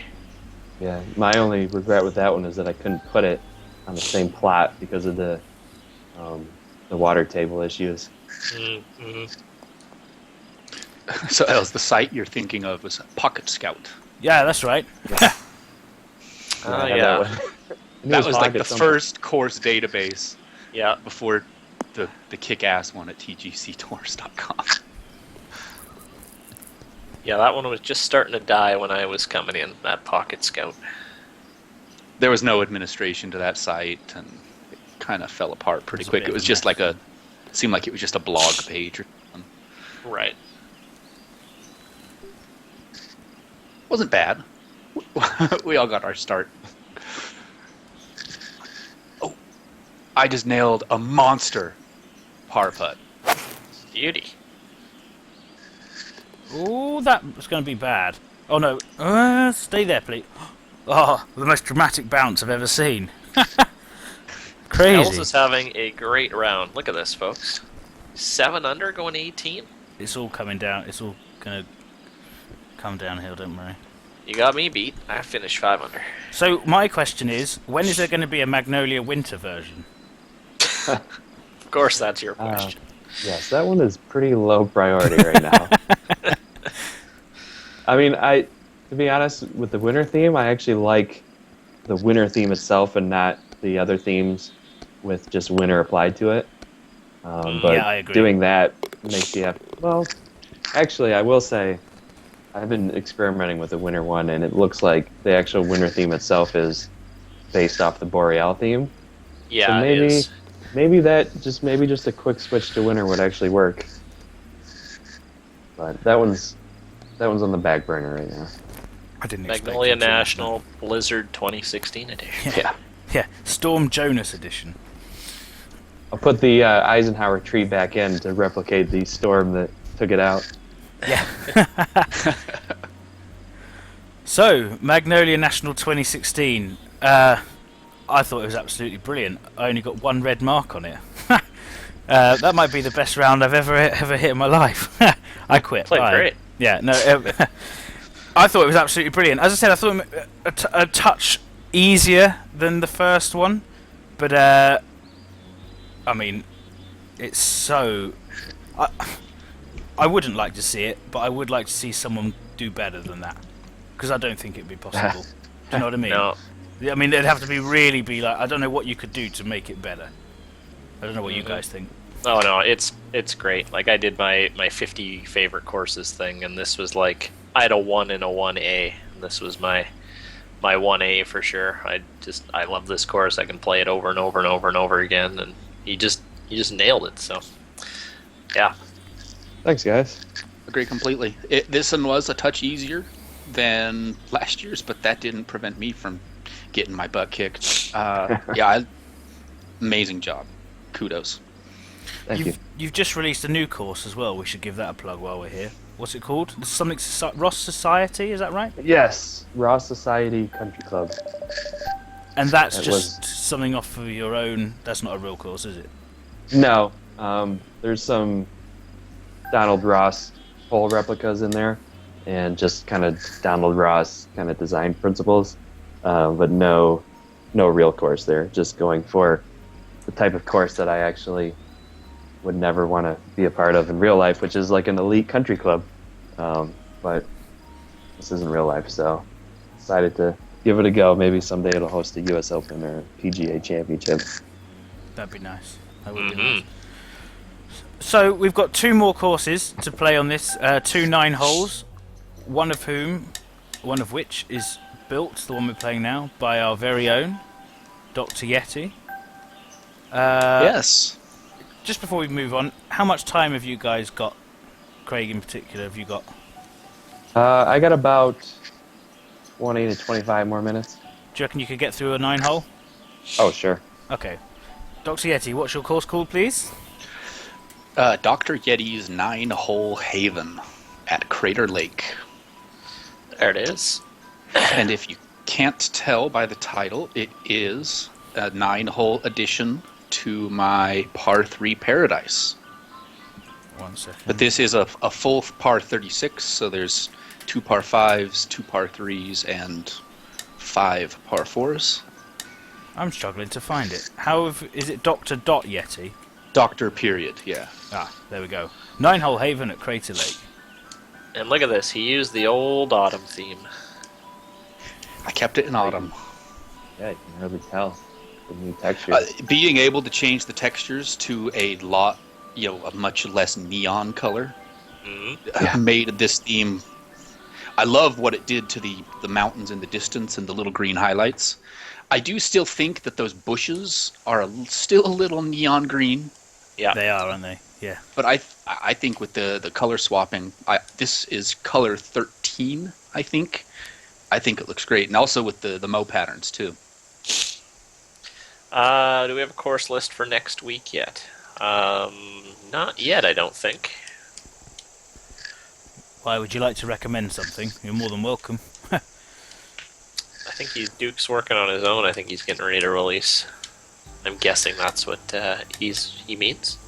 Yeah, my only regret with that one is that I couldn't put it on the same plot because of the water table issues. Mm-hmm. So, Els, the site you're thinking of was Pocket Scout. Yeah, that's right. Oh, I had yeah. one. In That his was like pocket the somewhere. first course database Yeah. before the kick-ass one at tgctours.com. Yeah, that one was just starting to die when I was coming in, that Pocket Scout. There was no administration to that site, and it kind of fell apart pretty It was a quick. bit It of was a just mess. like seemed like it was just a blog page or something. Right. Wasn't bad. We all got our start. Oh, I just nailed a monster par putt. Beauty. Ooh, that was going to be bad. Oh no, stay there, please. Oh, the most dramatic bounce I've ever seen. Els Crazy. is having a great round. Look at this, folks. 7 under going 18. It's all coming down. It's all going to come downhill, don't worry. You got me beat. I finished 5 under. So my question is, when is there going to be a Magnolia winter version? Of course, that's your question. Yes, that one is pretty low priority right now. I mean, to be honest, with the winter theme, I actually like the winter theme itself and not the other themes with just winter applied to it. But Yeah, I agree. doing that makes you have... Well, actually, I will say, I've been experimenting with the winter one, and it looks like the actual winter theme itself is based off the Boreal theme. Yeah, so it is. maybe just a quick switch to winter would actually work. But that one's on the back burner right now. I didn't expect Magnolia it to. National Blizzard 2016 edition. Yeah. Yeah, Storm Jonas edition. I'll put the Eisenhower tree back in to replicate the storm that took it out. Yeah. So, Magnolia National 2016. I thought it was absolutely brilliant. I only got 1 red mark on it. That might be the best round I've ever hit in my life. I quit. Played Bye. great. Yeah, no. I thought it was absolutely brilliant. As I said, I thought it a touch easier than the first one, but I mean, it's so. I wouldn't like to see it, but I would like to see someone do better than that, because I don't think it'd be possible. Do you know what I mean? No. I mean, it'd have to be like, I don't know what you could do to make it better. I don't know what you guys think. Oh no, it's great. Like I did my 50 favorite courses thing, and this was like I had a 1 and a 1A, and this was my 1A for sure. I love this course. I can play it over and over and over and over again, and he just nailed it. So yeah, Thanks, guys. Agree completely. This one was a touch easier than last year's, but that didn't prevent me from getting my butt kicked. Amazing job. Kudos. Thank you. You've just released a new course as well. We should give that a plug while we're here. What's it called? Something Ross Society, is that right? Yes, Raw Society Country Club. And that's It just something off of your own. That's not a real course, is it? No, there's some Donald Ross pole replicas in there, and just kind of Donald Ross kind of design principles, but no real course there. Just going for the type of course that I actually would never want to be a part of in real life, which is like an elite country club. But this isn't real life, so decided to give it a go. Maybe someday it'll host a U.S. Open or PGA Championship. That'd be nice. That would be nice. So we've got 2 more courses to play on this. 2 9 holes, one of which is built, the one we're playing now, by our very own Dr. Yeti. Yes. Just before we move on, how much time have you guys got? Craig in particular, have you got? I got about 20 to 25 more minutes. Do you reckon you could get through a 9 hole? Oh, sure. Okay. Dr. Yeti, what's your course called, please? Dr. Yeti's 9-hole Haven at Crater Lake. There it is. And if you can't tell by the title, it is a 9-hole addition to my par 3 Paradise. 1 second. But this is a full par 36, so there's 2 par 5s, 2 par 3s, and 5 par 4s. I'm struggling to find it. Is it Dr. Yeti? Doctor period, yeah. Ah, there we go. 9-hole Haven at Crater Lake. And look at this. He used the old autumn theme. I kept it in autumn. Yeah, you can hardly tell the new texture. Being able to change the textures to a much less neon color made this theme. I love what it did to the mountains in the distance and the little green highlights. I do still think that those bushes are still a little neon green. Yeah, They are, aren't they? Yeah. But I think with the color swapping, this is color 13, I think. I think it looks great. And also with the mow patterns, too. Do we have a course list for next week yet? Not yet, I don't think. Why, would you like to recommend something? You're more than welcome. I think Duke's working on his own. I think he's getting ready to release. I'm guessing that's what he means.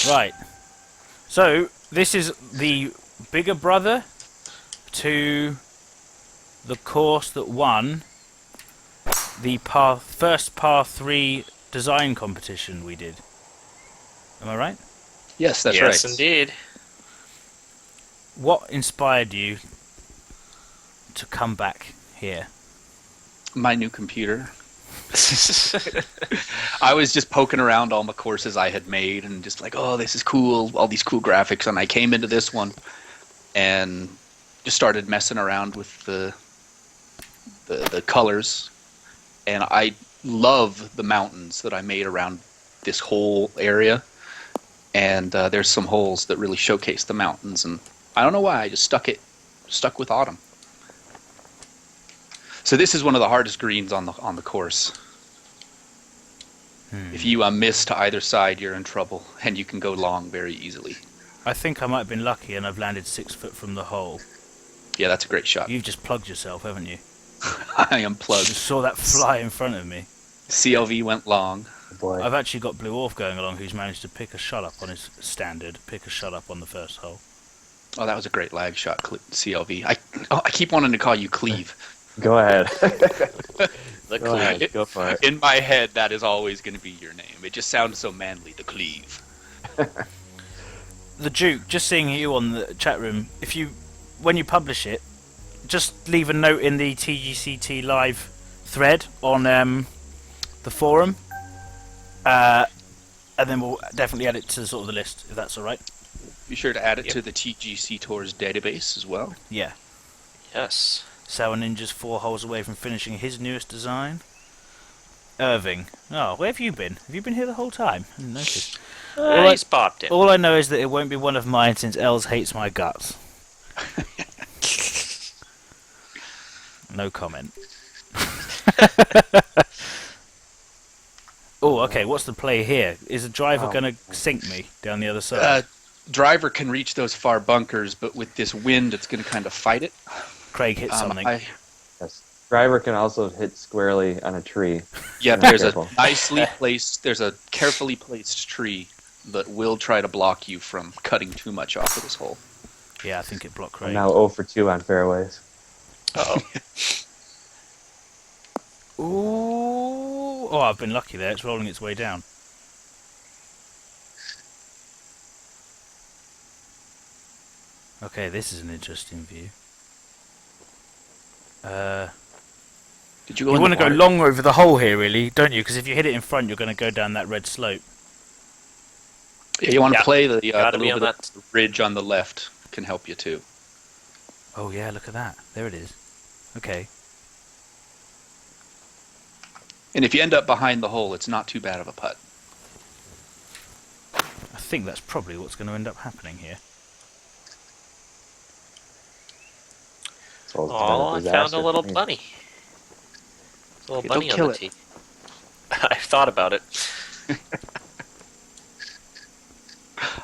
Right. So, this is the bigger brother to the course that won the first par 3 design competition we did. Am I right? Yes, that's right. Yes, indeed. What inspired you to come back here? My new computer. I was just poking around all the courses I had made and just like, oh, this is cool, all these cool graphics. And I came into this one and just started messing around with the colors. And I love the mountains that I made around this whole area. And there's some holes that really showcase the mountains. And I don't know why, I just stuck with autumn. So this is one of the hardest greens on the course. If you miss to either side, you're in trouble, and you can go long very easily. I think I might have been lucky and I've landed 6 foot from the hole. Yeah, that's a great shot. You've just plugged yourself, haven't you? I am plugged. You saw that fly in front of me. CLV went long. Oh, boy. I've actually got Blue Orf going along who's managed to pick a shot up on his standard, pick a shot up on the first hole. Oh, that was a great lag shot, CLV. I keep wanting to call you Cleve. Go ahead. The Go ahead. Cleve. Go for it. In my head, that is always going to be your name. It just sounds so manly, the Cleve. The Duke, just seeing you on the chat room, when you publish it, just leave a note in the TGCT live thread on the forum, and then we'll definitely add it to sort of the list, if that's alright. Be sure to add it to the TGC Tours database as well. Yeah. Yes. Sour Ninja's 4 holes away from finishing his newest design. Irving. Oh, where have you been? Have you been here the whole time? I didn't notice. He's popped in. All I know is that it won't be one of mine since Els hates my guts. No comment. Oh, okay. What's the play here? Is the driver going to sink me down the other side? Driver can reach those far bunkers, but with this wind, it's going to kind of fight it. Craig hit something. Yes. Driver can also hit squarely on a tree. Yeah, there's a carefully placed tree that will try to block you from cutting too much off of this hole. Yeah, I think it blocked Craig. I'm now 0 for 2 on fairways. Uh-oh. Ooh. Oh, I've been lucky there. It's rolling its way down. Okay, this is an interesting view. Did you go? You want to go long over the hole here, really, don't you? Because if you hit it in front, you're going to go down that red slope. Yeah, you want to play the Gotta be little on bit that. of ridge on the left can help you too. Oh, yeah, look at that. There it is. Okay. And if you end up behind the hole, it's not too bad of a putt. I think that's probably what's going to end up happening here. Oh, I found a little bunny. A little bunny on the tee. I thought about it.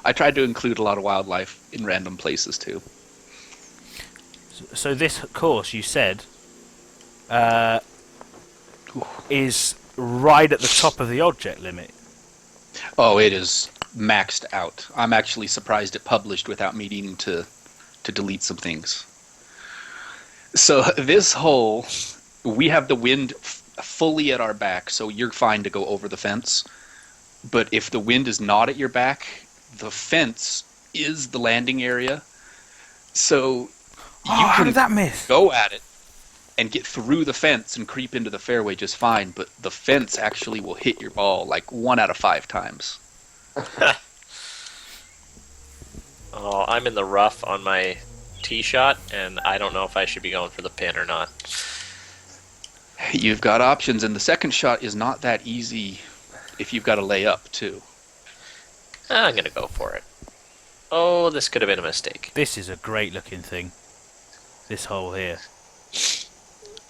I tried to include a lot of wildlife in random places too. So this course, you said, is right at the top of the object limit. Oh, it is maxed out. I'm actually surprised it published without me needing to delete some things. So this hole, we have the wind fully at our back, so you're fine to go over the fence. But if the wind is not at your back, the fence is the landing area. So you how can did that miss? go at it and get through the fence and creep into the fairway just fine, but the fence actually will hit your ball like 1 out of 5 times. Oh, I'm in the rough on my tee shot, and I don't know if I should be going for the pin or not. You've got options, and the second shot is not that easy if you've got to lay up too. I'm going to go for it. Oh, this could have been a mistake. This is a great looking thing. This hole here.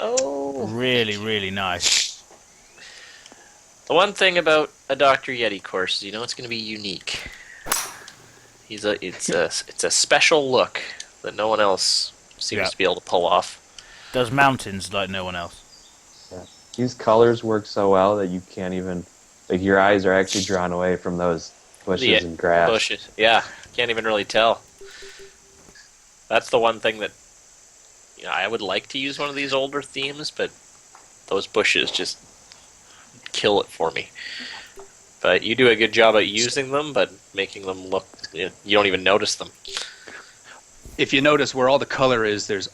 Oh. Really, really nice. The one thing about a Dr. Yeti course is it's going to be unique. It's a special look that no one else seems to be able to pull off. Does mountains like no one else. Yeah. These colors work so well that you can't even, like, your eyes are actually drawn away from those bushes and grass. Bushes, yeah. Can't even really tell. That's the one thing that I would like to use one of these older themes, but those bushes just kill it for me. But you do a good job at using them, but making them look, you don't even notice them. If you notice where all the color is, there's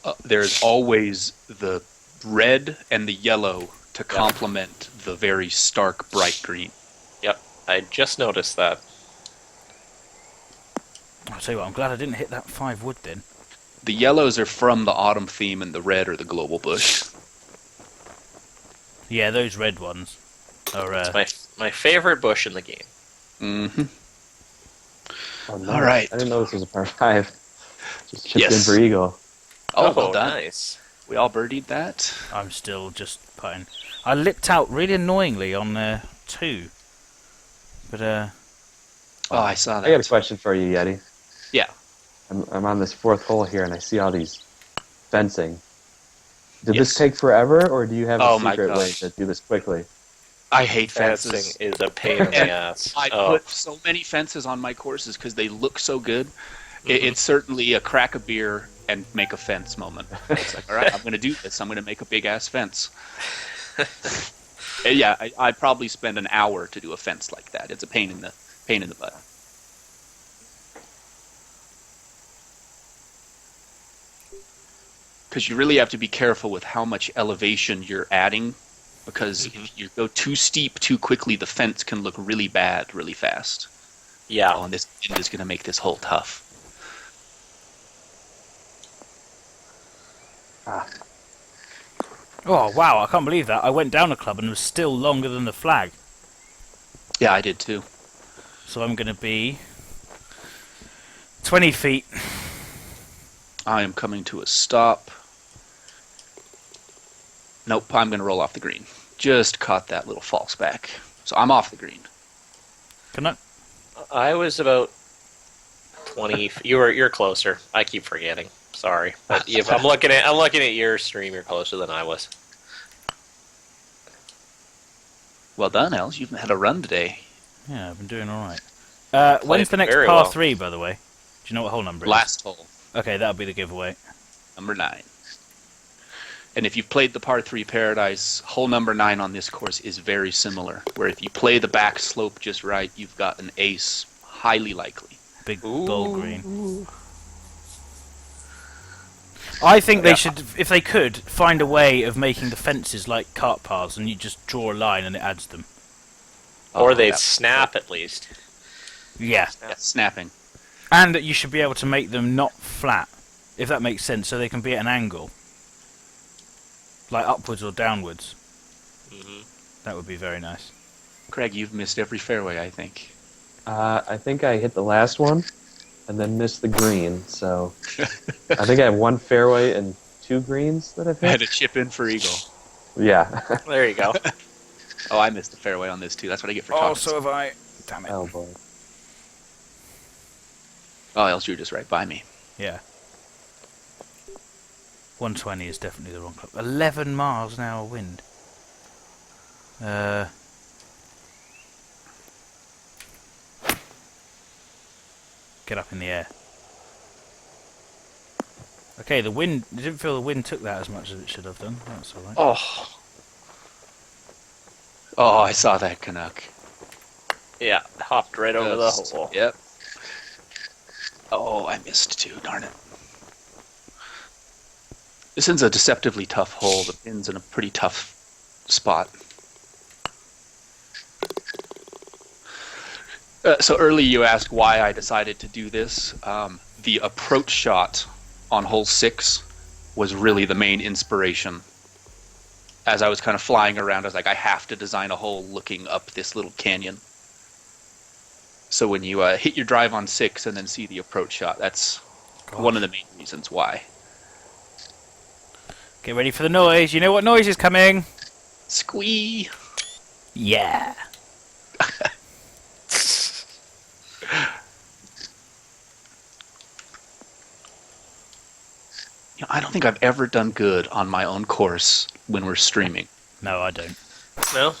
always the red and the yellow to complement the very stark bright green. Yep, I just noticed that. I'll tell you what, I'm glad I didn't hit that 5 wood then. The yellows are from the autumn theme, and the red are the global bush. Yeah, those red ones are... It's my favorite bush in the game. Mm-hmm. Oh, no. All right. I didn't know this was a par 5. Just chipped in for eagle. Oh, well done. Nice. We all birdied that. I'm still just putting... I lipped out really annoyingly on 2. But, Oh, I saw that. I got a question for you, Yeti. Yeah. I'm on this 4th hole here, and I see all these fencing. Did Yes. this take forever, or do you have Oh a my secret way gosh. to do this quickly? I hate Fencing fences. is a pain in the ass. I put so many fences on my courses because they look so good. It's certainly a crack a beer and make a fence moment. It's like, all right, I'm going to do this. I'm going to make a big ass fence. And yeah, I'd probably spend an hour to do a fence like that. It's a pain in the butt. Because you really have to be careful with how much elevation you're adding, because if you go too steep too quickly, the fence can look really bad really fast. Yeah. Oh, and this wind is going to make this hole tough. Oh, wow, I can't believe that. I went down a club and it was still longer than the flag. Yeah, I did too. So I'm going to be 20 feet. I am coming to a stop. Nope, I'm going to roll off the green. Just caught that little false back. So I'm off the green. Can I? I was about 20. You're closer. I keep forgetting. Sorry, but if I'm looking at your stream. You're closer than I was. Well done, Els. You've had a run today. Yeah, I've been doing alright. When's Played the next very par well. 3, by the way? Do you know what hole number it is? Last hole, Okay, that'll be the giveaway. number 9. And if you've played the par 3 Paradise, hole number 9 on this course is very similar. Where if you play the back slope just right, you've got an ace, highly likely. Big bowl green. I think they should, if they could, find a way of making the fences like cart paths, and you just draw a line and it adds them. Or Oh, they'd yeah. snap at least. Yeah. Yeah, snapping. And you should be able to make them not flat, if that makes sense, so they can be at an angle. Like upwards or downwards. Hmm. That would be very nice. Craig, you've missed every fairway, I think. I think I hit the last one and then missed the green. So I think I have 1 fairway and 2 greens that I've I had hit. to chip in for eagle. Yeah. There you go. Oh, I missed the fairway on this too. That's what I get for talking. Oh, so have I. Damn it. Oh boy. Oh, else you're just right by me. Yeah. 120 is definitely the wrong club. 11 miles an hour wind. Get up in the air. Okay, the wind. I didn't feel the wind took that as much as it should have done. That's alright. Oh. Oh, I saw that Canuck. Yeah, hopped right over the hole. Yep. Oh, I missed too, darn it. This is a deceptively tough hole. The pin's in a pretty tough spot. So early you asked why I decided to do this. The approach shot on hole 6 was really the main inspiration. As I was kind of flying around, I was like, I have to design a hole looking up this little canyon. So when you hit your drive on 6 and then see the approach shot, that's one of the main reasons why. Get ready for the noise. You know what noise is coming? Squee! Yeah. You know, I don't think I've ever done good on my own course when we're streaming. No, I don't. No?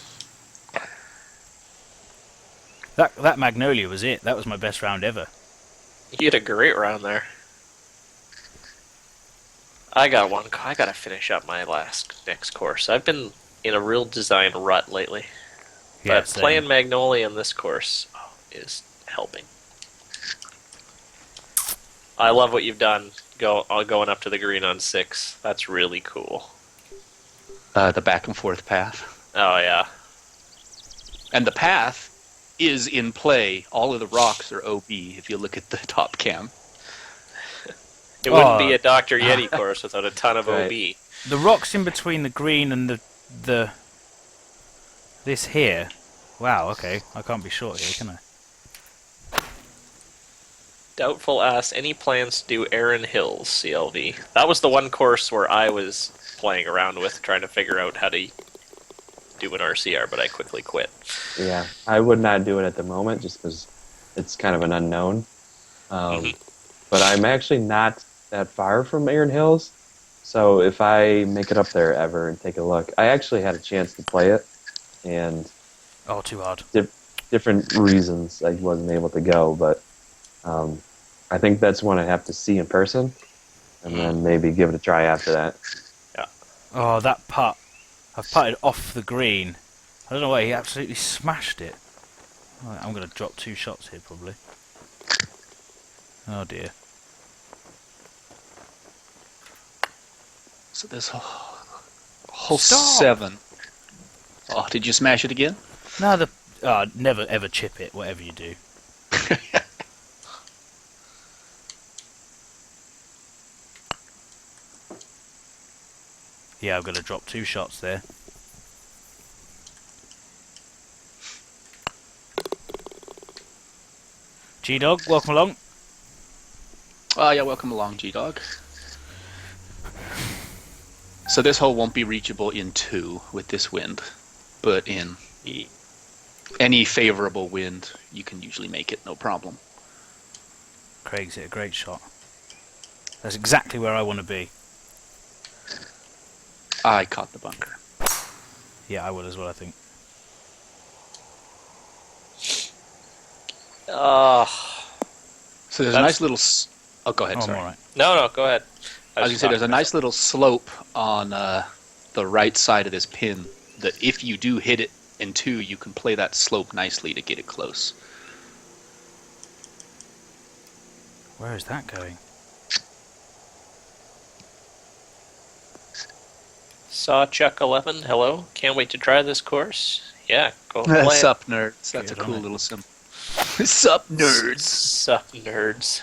That Magnolia was it. That was my best round ever. You had a great round there. I gotta finish up my next course. I've been in a real design rut lately. Yeah, But playing Magnolia on this course is helping. I love what you've done going up to the green on 6. That's really cool. The back and forth path. Oh, yeah. And the path is in play. All of the rocks are OB if you look at the top cam. It wouldn't be a Dr. Yeti course without a ton of Right. OB. The rocks in between the green and the this here. Wow. Okay, I can't be short here, can I? Doubtful asks, any plans to do Erin Hills CLV? That was the one course where I was playing around with, trying to figure out how to do an RCR, but I quickly quit. Yeah. I would not do it at the moment just because it's kind of an unknown. But I'm actually not that far from Erin Hills. So if I make it up there ever and take a look, I actually had a chance to play it, and Oh, too hard. different reasons I wasn't able to go, but I think that's one I have to see in person, and then maybe give it a try after that. Oh, that putt. I've putted off the green. I don't know why he absolutely smashed it. Right, I'm going to drop 2 shots here, probably. Oh, dear. So this hole Stop! 7. Oh, did you smash it again? No, never ever chip it, whatever you do. Yeah, I'm going to drop 2 shots there. G-Dog, welcome along. Oh, yeah, welcome along, G-Dog. So this hole won't be reachable in 2 with this wind, but in any favorable wind, you can usually make it, no problem. Craig's hit a great shot. That's exactly where I want to be. I caught the bunker. Yeah, I would as well, I think. So there's a nice little... Oh, go ahead, Oh, I'm sorry. alright. No, go ahead. I was going to say, there's a nice little slope on the right side of this pin that if you do hit it in 2, you can play that slope nicely to get it close. Where is that going? Saw Chuck 11. Hello. Can't wait to try this course. Yeah, go play it. Sup, nerds. That's a Good on cool it. little symbol. Sup, nerds. Sup, nerds.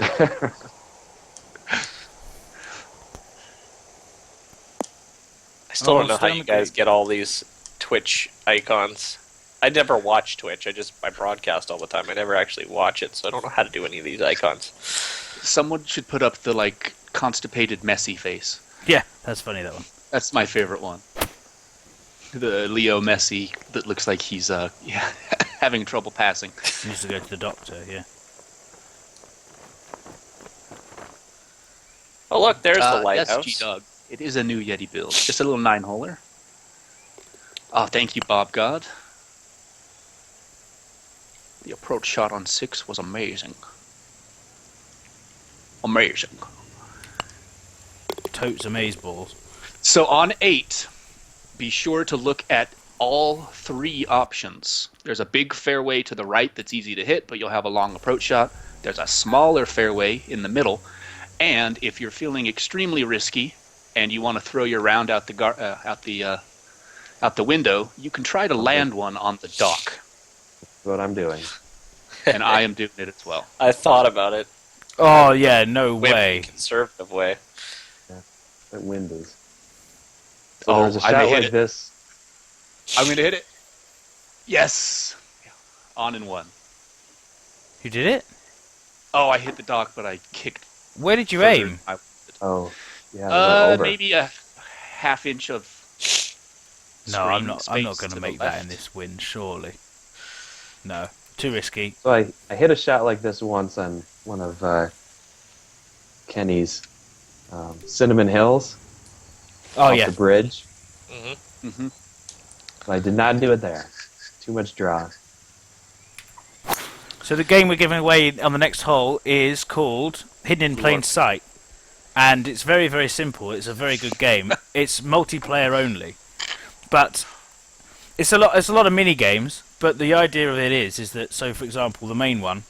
I still don't know how you guys get all these Twitch icons. I never watch Twitch. I broadcast all the time. I never actually watch it, so I don't know how to do any of these icons. Someone should put up the, like, constipated messy face. Yeah, that's funny, that one. That's my favorite one. The Leo Messi that looks like he's having trouble passing. He needs to go to the doctor, yeah. Oh, look, there's the Yes, lighthouse. G-Dog. It is a new Yeti build. Just a little 9-holer. Oh, thank you, Bob God. The approach shot on 6 was amazing. Amazing. Totes amazeballs. So on 8, be sure to look at all 3 options. There's a big fairway to the right that's easy to hit, but you'll have a long approach shot. There's a smaller fairway in the middle. And if you're feeling extremely risky and you want to throw your round out the window, you can try to land one on the dock. That's what I'm doing. And I am doing it as well. I thought about it. Oh, yeah, no way. Conservative way. That wind is. So Oh, there's a I shot may hit like it. this. I'm going to hit it. Yes. On in 1. You did it? Oh, I hit the dock, but I kicked. Where did you further. aim? Oh, yeah. it went over. Maybe a half inch of. No, I'm screen not space going to to the make that left. in this wind, surely. No, too risky. So I hit a shot like this once on one of Kenny's Cinnamon Hills Oh, off yeah. the bridge. Mm-hmm. But I did not do it there. Too much draw. So the game we're giving away on the next hole is called Hidden in Plain Sight. And it's very, very simple. It's a very good game. It's multiplayer only. But it's a lot of mini games, but the idea of it is that, so for example, the main one,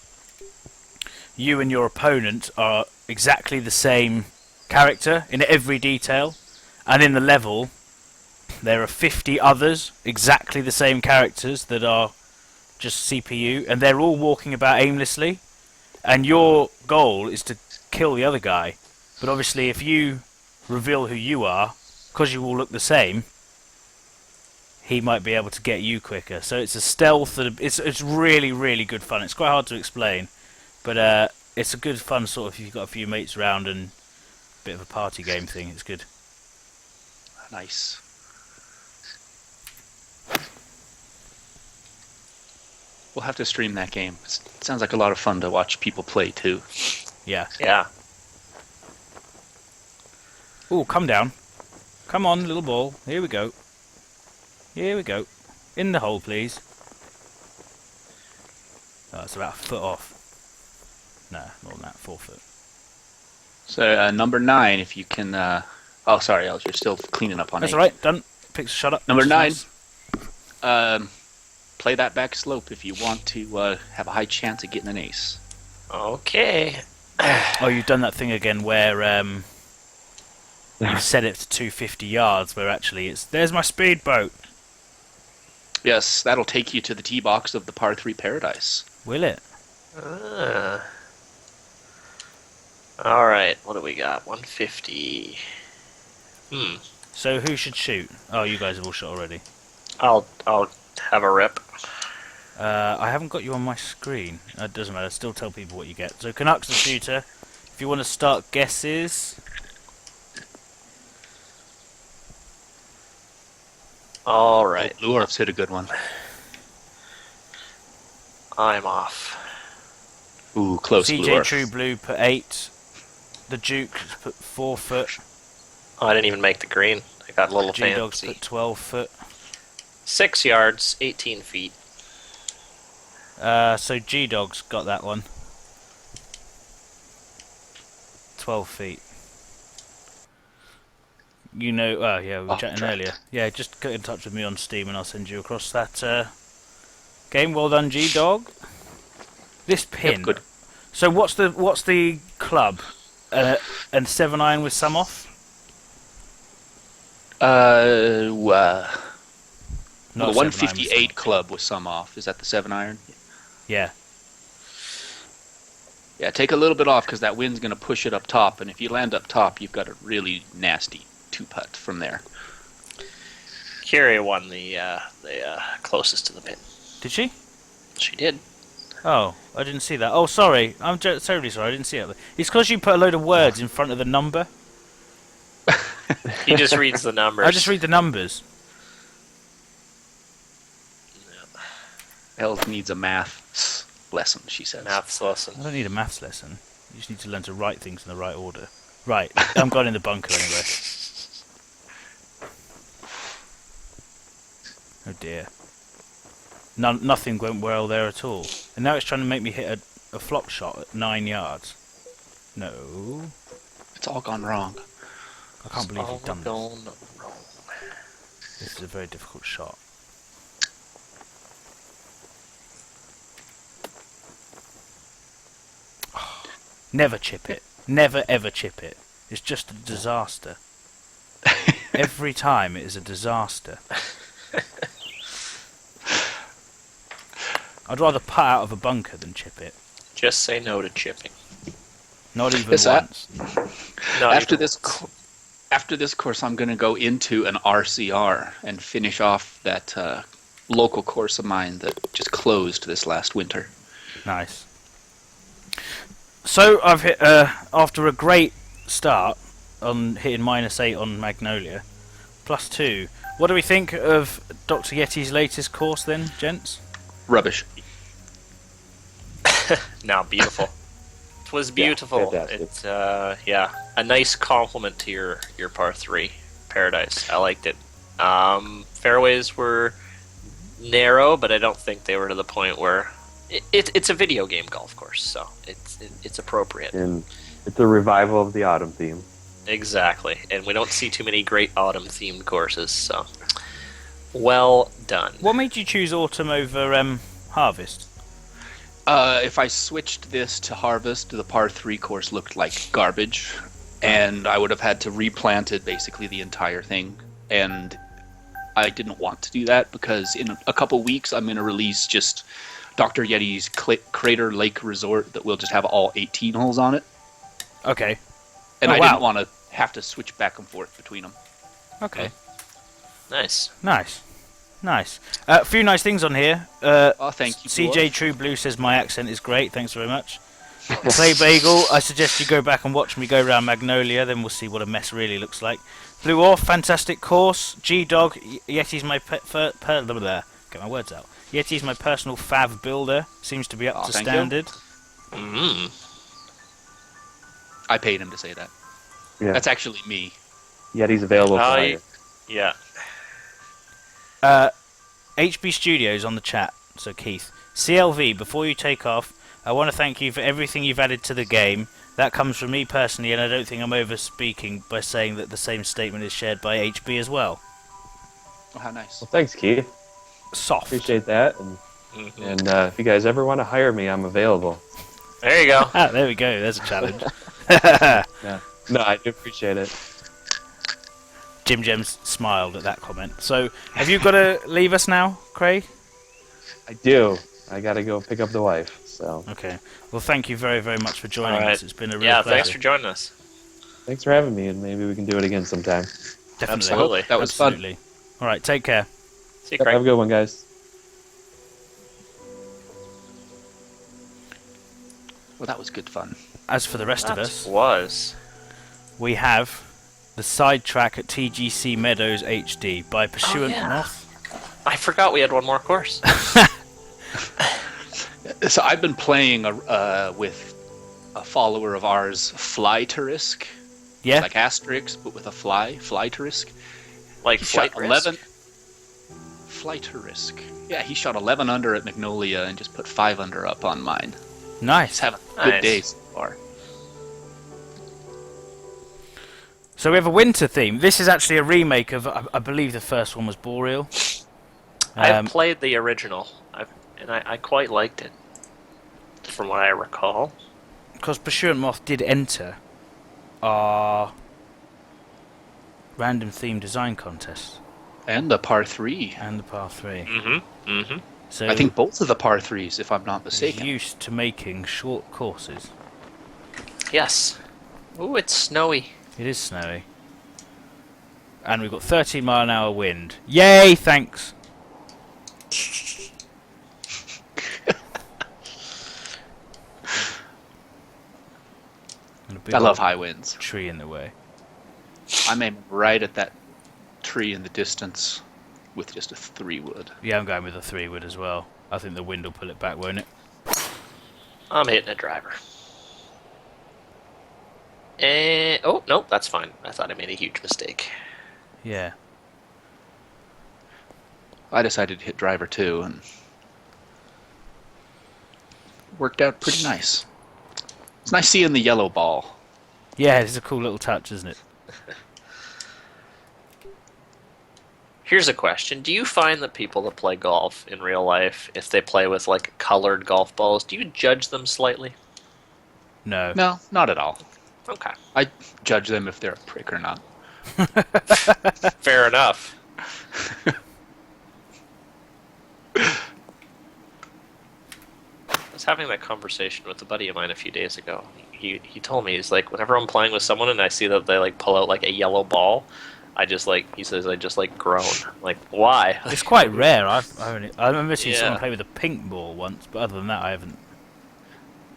you and your opponent are exactly the same character in every detail, and in the level there are 50 others, exactly the same characters that are just CPU, and they're all walking about aimlessly, and your goal is to kill the other guy. But obviously if you reveal who you are, because you all look the same, he might be able to get you quicker. So it's a stealth, it's really, really good fun. It's quite hard to explain, but it's a good fun sort of if you've got a few mates around and a bit of a party game thing. It's good. Nice. We'll have to stream that game. It sounds like a lot of fun to watch people play too. Yeah. Yeah. Ooh, come down. Come on, little ball. Here we go. Here we go. In the hole, please. Oh, it's about a foot off. No, more than that. 4 foot. So number 9, if you can. Oh, sorry, Els, you're still cleaning up on That's 8. alright, done. Picks a shot up. Number 9. Nice. Play that back slope if you want to have a high chance of getting an ace. Okay. Oh, you've done that thing again where you set it to 250 yards, where actually it's there's my speedboat. Yes, that'll take you to the tee box of the par 3 paradise. Will it? Alright, what do we got? 150. So who should shoot? Oh, you guys have all shot already. I'll have a rip. I haven't got you on my screen. It doesn't matter. Still tell people what you get. So Canucks the shooter. If you want to start guesses, All right, Blue Orbs hit a good one. I'm off. Ooh, close. Blue CJ Orb. True Blue put 8. The Duke put 4 foot. Oh, I didn't even make the green. I got a little G Dogs fancy. put 12 foot. 6 yards, 18 feet. So G Dogs got that one. 12 feet. You know, oh yeah, we were chatting track. earlier. Yeah, just get in touch with me on Steam and I'll send you across that game. Well done, G Dog. This pin. Yep, good. So what's the club? And 7 iron with some off? The Not 7 iron with some 158 off. club with some off. Is that the 7 iron? Yeah. Yeah, take a little bit off because that wind's going to push it up top, and if you land up top, you've got a really nasty 2-putt from there. Curie won the closest to the pin. Did she? She did. Oh, I didn't see that. Oh, sorry. I'm terribly sorry. I didn't see it. It's because you put a load of words in front of the number. He just reads the numbers. I just read the numbers. Elle needs a math lesson, she says. Maths lesson. I don't need a maths lesson. You just need to learn to write things in the right order. Right. I'm going in the bunker anyway. Oh dear. Nothing went well there at all. And now it's trying to make me hit a flop shot at 9 yards. No. It's all gone wrong. I can't believe you've done this. Gone wrong. This is a very difficult shot. Never chip it. Never ever chip it. It's just a disaster. Every time it is a disaster. I'd rather putt out of a bunker than chip it. Just say no to chipping. Not even Is that- once. No, After this course, I'm going to go into an RCR and finish off that local course of mine that just closed this last winter. Nice. So I've hit after a great start on hitting -8 on Magnolia, +2. What do we think of Dr. Yeti's latest course then, gents? Rubbish. No, beautiful. It was beautiful. fantastic. It's a nice compliment to your par 3 paradise. I liked it. Fairways were narrow, but I don't think they were to the point where it's a video game golf course, so it's appropriate. And it's a revival of the autumn theme. Exactly, and we don't see too many great autumn themed courses, so well done. What made you choose autumn over harvest? If I switched this to Harvest, the par 3 course looked like garbage, and I would have had to replant it, basically the entire thing. And I didn't want to do that because in a couple weeks I'm going to release just Dr. Yeti's Crater Lake Resort that will just have all 18 holes on it. Okay. And Oh, I wow. didn't want to have to switch back and forth between them. Okay. Nice. Nice. A few nice things on here. Oh, thank you. CJ True Blue says my accent is great. Thanks very much. Clay Bagel, I suggest you go back and watch me go around Magnolia, then we'll see what a mess really looks like. Blue Off, fantastic course. G Dog, Yeti's my get my words out. Yeti's my personal fav builder. Seems to be up to thank you. standard. I paid him to say that. Yeah. That's actually me. Yeti's available for hire. Yeah. HB Studios on the chat. So Keith, CLV, before you take off, I want to thank you for everything you've added to the game. That comes from me personally, and I don't think I'm over speaking by saying that the same statement is shared by HB as well. Oh, how nice. Well, thanks, Keith. Soft. Appreciate that. And if you guys ever want to hire me, I'm available. There you go. Ah, there we go. There's a challenge. Yeah. No, I do appreciate it. Jim Gems smiled at that comment. So, have you got to leave us now, Craig? I do. I got to go pick up the wife. So Okay. Well, thank you very, very much for joining All right. us. It's been a real Yeah, pleasure. thanks for joining us. thanks for having me, and maybe we can do it again sometime. Definitely. Absolutely. That was fun. Absolutely. All right, take care. See you, Have Craig. a good one, guys. Well, that was good fun. As for the rest of us, was. we have the sidetrack at TGC Meadows HD by Pursuant yeah. Moth. I forgot we had one more course. So I've been playing with a follower of ours, Fly Turisk. Yeah. Like Asterix, but with a Fly Turisk. Like He flight shot risk? 11. Fly Turisk. Yeah, he shot 11 under at Magnolia and just put 5 under up on mine. He's Nice. having a good Nice. day so far. So we have a winter theme. This is actually a remake of, I believe the first one was Boreal. I've played the original, and I quite liked it, from what I recall. Because Pursuant Moth did enter our random theme design contest And the par 3. and the par 3. Mm-hmm. Mm-hmm. So I think both of the par 3s, if I'm not he's mistaken. used to making short courses. Yes. Ooh, it's snowy. It is snowy. And we've got 13-mile-an-hour wind. Yay, thanks. And a big I love old high winds. tree in the way. I'm aiming right at that tree in the distance with just a 3-wood. Yeah, I'm going with a 3-wood as well. I think the wind will pull it back, won't it? I'm hitting a driver. Oh, nope, that's fine. I thought I made a huge mistake. Yeah. I decided to hit driver 2 and worked out pretty nice. It's nice seeing the yellow ball. Yeah, it's a cool little touch, isn't it? Here's a question. Do you find that people that play golf in real life, if they play with like colored golf balls, do you judge them slightly? No. No, not at all. Okay. I judge them if they're a prick or not. Fair enough. I was having that conversation with a buddy of mine a few days ago. He told me, he's like, whenever I'm playing with someone and I see that they like pull out like a yellow ball, I just like, he says, I just like groan. Like, why? It's quite rare. I remember seeing Yeah. someone play with a pink ball once, but other than that, I haven't.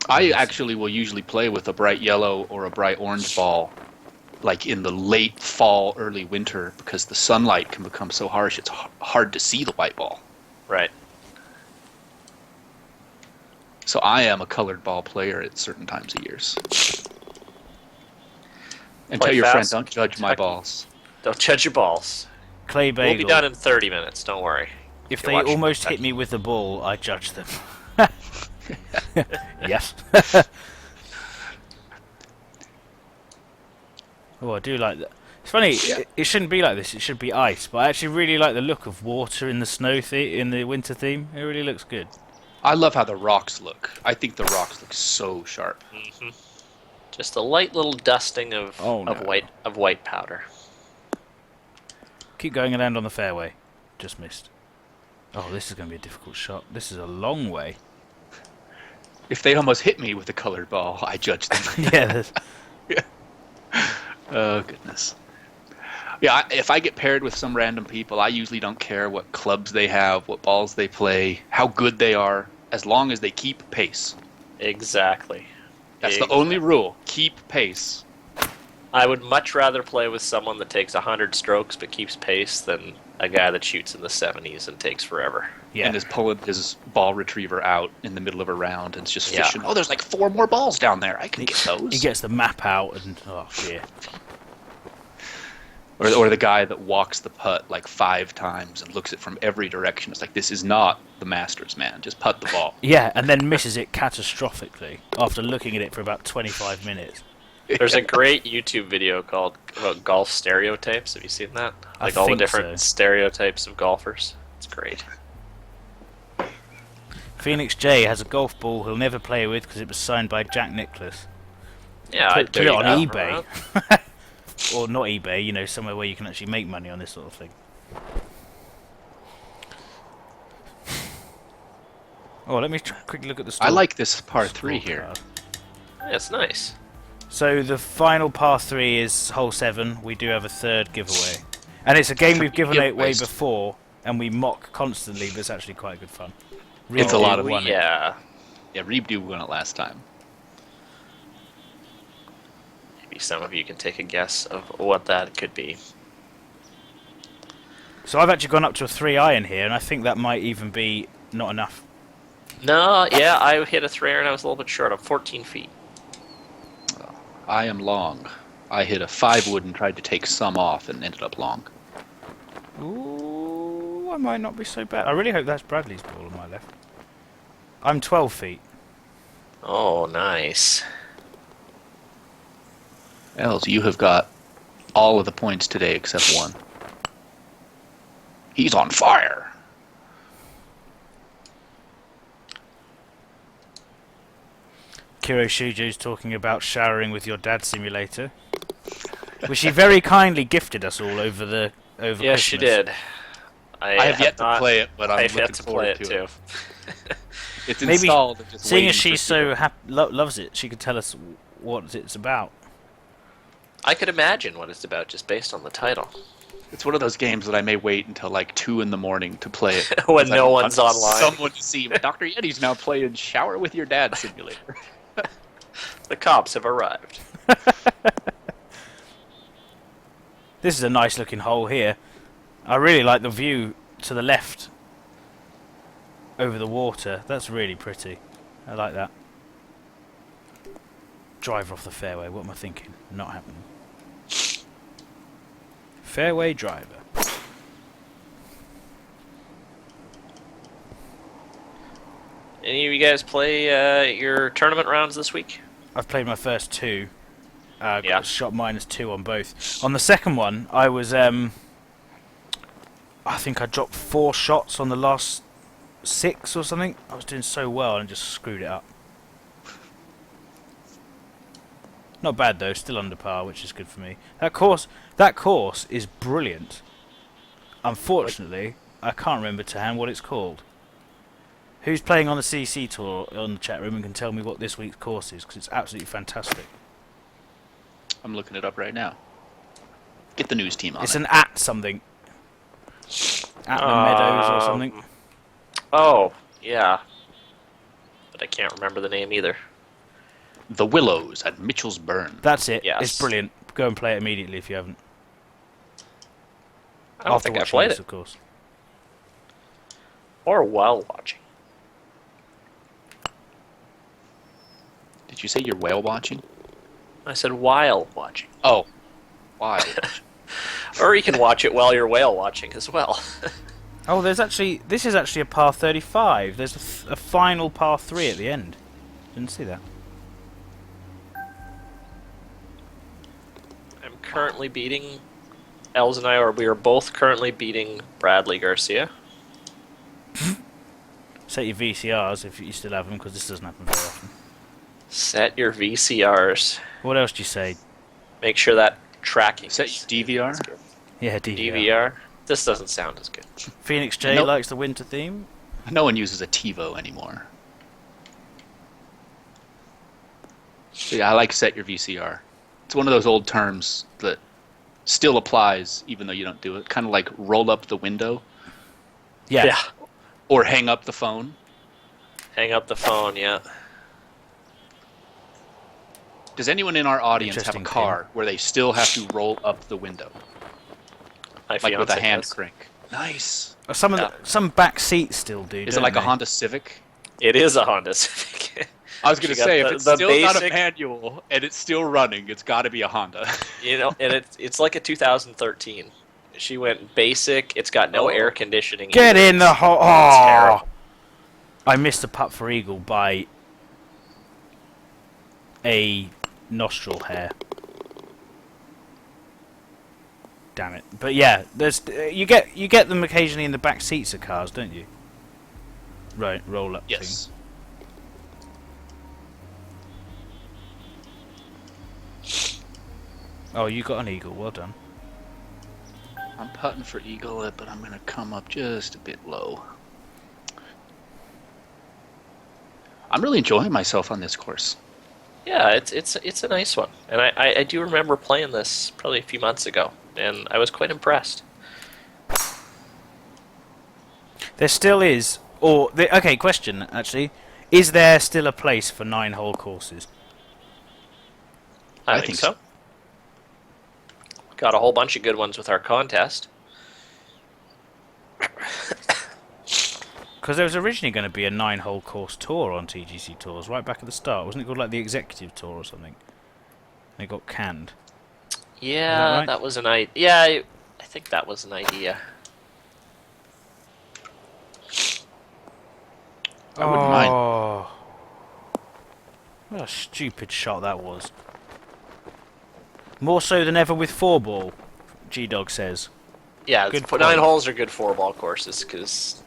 I actually will usually play with a bright yellow or a bright orange ball, like in the late fall, early winter, because the sunlight can become so harsh it's hard to see the white ball. Right. So I am a colored ball player at certain times of years. And Play tell your friend, fast, don't judge my attack. balls. Don't judge your balls. Clay We'll be Bagel. done in 30 minutes, don't worry. If You're they watching almost that. hit me with the ball, I judge them. Yes. Oh, I do like that. It's funny. Yeah. It shouldn't be like this. It should be ice. But I actually really like the look of water in the snow in the winter theme. It really looks good. I love how the rocks look. I think the rocks look so sharp. Hmm. Just a light little dusting of Oh, no. of white powder. Keep going and land on the fairway. Just missed. Oh, this is going to be a difficult shot. This is a long way. If they almost hit me with a colored ball, I judge them. Yeah. there's- Oh, goodness. Yeah, if I get paired with some random people, I usually don't care what clubs they have, what balls they play, how good they are, as long as they keep pace. Exactly. That's the only rule. Keep pace. I would much rather play with someone that takes 100 strokes but keeps pace than a guy that shoots in the 70s and takes forever. Yeah. And is pulling his ball retriever out in the middle of a round and it's just Yeah. fishing. Oh, there's like 4 more balls down there. I can get those. He gets the map out and oh dear. Or the guy that walks the putt like 5 times and looks it from every direction. It's like, this is not the Masters, man. Just putt the ball. Yeah, and then misses it catastrophically after looking at it for about 25 minutes. There's a great YouTube video about golf stereotypes. Have you seen that? I Like all the think different so. stereotypes of golfers. It's great. Phoenix J has a golf ball he'll never play with because it was signed by Jack Nicklaus. Yeah, Put there it you on go. eBay. Or not eBay, you know, somewhere where you can actually make money on this sort of thing. Oh, let me quickly look at the I like this par 3 here. scorecard. Yeah, it's nice. So the final par 3 is hole 7. We do have a third giveaway. And it's a game we've given Medium away waste. before, and we mock constantly, but it's actually quite good fun. It's a lot of won it. Yeah. Yeah, Reebdo won it last time. Maybe some of you can take a guess of what that could be. So I've actually gone up to a 3 iron here, and I think that might even be not enough. No, yeah, I hit a 3 iron. I was a little bit short. I'm 14 feet. I am long. I hit a 5 wood and tried to take some off and ended up long. Ooh, I might not be so bad. I really hope that's Bradley's ball on my left. I'm 12 feet. Oh, nice. Els, you have got all of the points today except one. He's on fire. Kiro Shuju's talking about showering with your dad simulator, which he very kindly gifted us all over Yes, Christmas. she did. I have yet to play it, but I'm I've looking yet to forward play it to too. It's Maybe, installed. and just seeing waiting as for she's so people. loves it, she could tell us what it's about. I could imagine what it's about just based on the title. It's one of those games that I may wait until like 2 in the morning to play it. When because I no want one's online. Someone to see. Dr. Yeti's now playing Shower with Your Dad Simulator. The cops have arrived. This is a nice looking hole here. I really like the view to the left over the water. That's really pretty. I like that. Driver off the fairway. What am I thinking? Not happening. Fairway driver. Any of you guys play your tournament rounds this week? I've played my first 2. Got Yeah. a shot -2 on both. On the second one, I was I think I dropped 4 shots on the last 6 or something. I was doing so well and just screwed it up. Not bad though, still under par, which is good for me. That course is brilliant. Unfortunately, I can't remember to hand what it's called. Who's playing on the CC tour on the chat room and can tell me what this week's course is? Because it's absolutely fantastic. I'm looking it up right now. Get the news team on It's it. an at something. At the Meadows or something. Oh, yeah. But I can't remember the name either. The Willows at Mitchell's Burn. That's it. Yes. It's brilliant. Go and play it immediately if you haven't. I don't think I watching played this, it. of course. Or while watching. Did you say you're whale watching? I said while watching. Oh, why? Or you can watch it while you're whale watching as well. Oh, this is actually a par 35. There's a final par 3 at the end. Didn't see that. I'm currently beating... Els and we are both currently beating Bradley Garcia. Set your VCRs if you still have them, because this doesn't happen very often. Set your VCRs. What else do you say? Make sure that tracking Set is your DVR? good. Yeah, DVR. DVR. This doesn't sound as good. Phoenix J Nope. likes the winter theme. No one uses a TiVo anymore. So yeah, I like set your VCR. It's one of those old terms that still applies even though you don't do it. Kind of like roll up the window Yeah. or hang up the phone. Hang up the phone, yeah. Does anyone in our audience have a Interesting car where they still have to roll up the window? My Like with a fiancé hand does. crank. Nice. Some back seats still do. Is it don't like a they? Honda Civic? It is a Honda Civic. I was going to She got say, if the- it's the still not a basic- manual and it's still running, it's got to be a Honda. You know, and it's like a 2013. She went basic. It's got no Oh. air conditioning. Get either. in the hole. It's Oh, terrible. I missed a putt for eagle by a nostril hair. Damn it! But yeah, there's you get them occasionally in the back seats of cars, don't you? Right, roll up. Yes. Thing. Oh, you got an eagle. Well done. I'm putting for eagle, but I'm going to come up just a bit low. I'm really enjoying myself on this course. Yeah, it's a nice one, and I do remember playing this probably a few months ago, and I was quite impressed. There still is, okay, question actually. Is there still a place for 9-hole courses? I think so. Got a whole bunch of good ones with our contest. Because there was originally going to be a 9-hole course tour on TGC Tours right back at the start. Wasn't it called like the Executive Tour or something? And it got canned. Yeah, right? that was an idea. Yeah, I think that was an idea. I wouldn't mind. Oh, what a stupid shot that was. More so than ever with 4-ball, G-Dog says. Yeah, Good 9 point. holes are good 4-ball courses because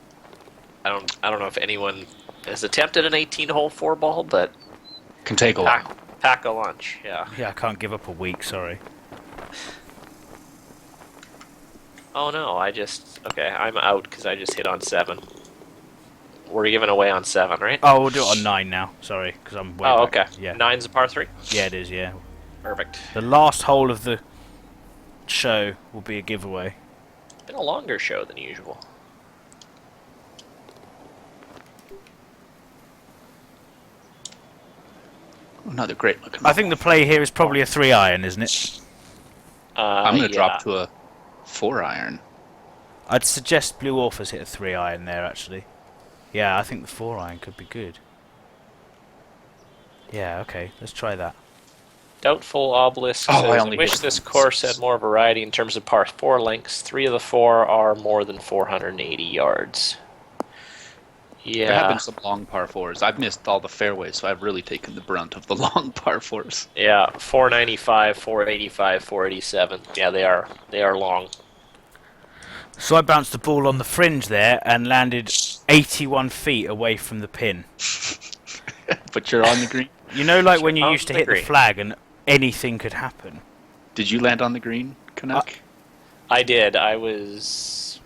I don't know if anyone has attempted an 18-hole 4-ball, but Can take a while. pack a lunch. Yeah. Yeah, I can't give up a week, sorry. Oh no, I'm out because I just hit on 7. We're giving away on 7, right? Oh, we'll do it on 9 now, sorry, because I'm way Oh, back. okay. Yeah. 9's a par 3? Yeah, it is, yeah. Perfect. The last hole of the show will be a giveaway. Been a longer show than usual. Another great looking. I think the play here is probably a 3-iron, isn't it? I'm going to Yeah. drop to a 4-iron. I'd suggest Blue Orphers hit a 3-iron there, actually. Yeah, I think the 4-iron could be good. Yeah, okay, let's try that. Doubtful Obelisk Oh, says, I I only wish hit this one. course had more variety in terms of par 4 lengths. 3 of the 4 are more than 480 yards. There have Yeah, been some long par 4s. I've missed all the fairways, so I've really taken the brunt of the long par 4s. yeah, 495, 485, 487. Yeah, they are long. So I bounced the ball on the fringe there and landed 81 feet away from the pin. But you're on the green. You know, like when you On used to the hit the green. flag and anything could happen. Did you land on the green, Canuck? I did. I was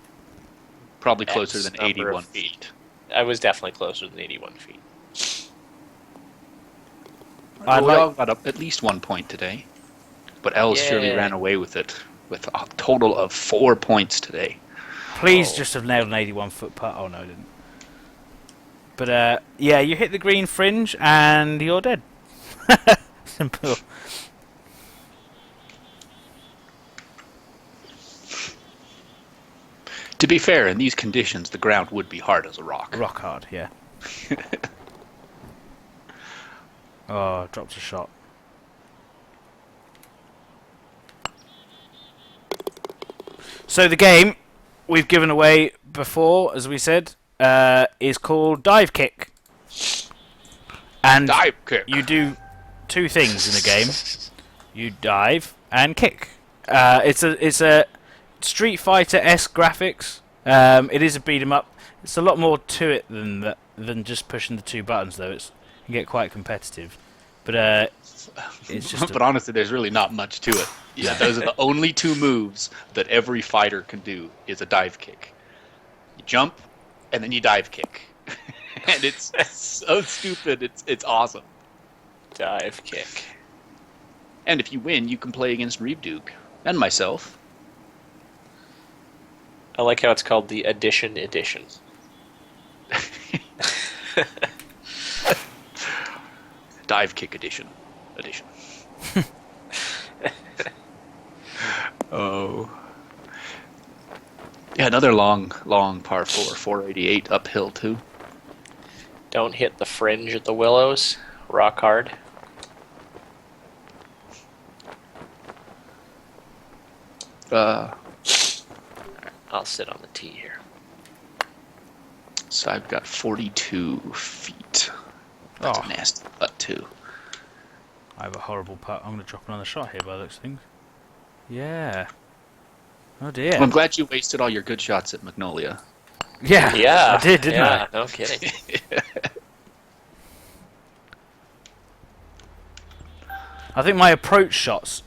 Probably closer X than number of 81 feet. feet. I was definitely closer than 81 feet. I'd We like- all got up at least 1 point today. But Els surely Yeah. ran away with it with a total of 4 points today. Please Oh. just have nailed an 81-foot putt. Oh, no, I didn't. But, yeah, you hit the green fringe and you're dead. Simple. To be fair, in these conditions, the ground would be hard as a rock. Rock hard, yeah. Oh, dropped a shot. So the game we've given away before, as we said, is called Dive Kick. And Dive kick. you do 2 things in the game. You dive and kick. It's a Street Fighter-esque graphics. It is a beat 'em up. It's a lot more to it than just pushing the 2 buttons, though. It can get quite competitive. But it's just. But honestly, there's really not much to it. Yeah, those are the only 2 moves that every fighter can do is a dive kick. You jump, and then you dive kick. And it's so stupid, it's awesome. Dive kick. And if you win, you can play against Reeve Duke and myself. I like how it's called the Edition Edition. Dive kick edition. Oh. Yeah, another long par 4, 488 uphill too. Don't hit the fringe at the Willows. Rock hard. Uh, I'll sit on the tee here. so I've got 42 feet. That's Oh. a nasty putt too. I have a horrible putt. I'm going to drop another shot here by the looks of things. Yeah. Oh dear. Well, I'm glad you wasted all your good shots at Magnolia. Yeah. Yeah, I did, didn't yeah, no kidding. I think my approach shots,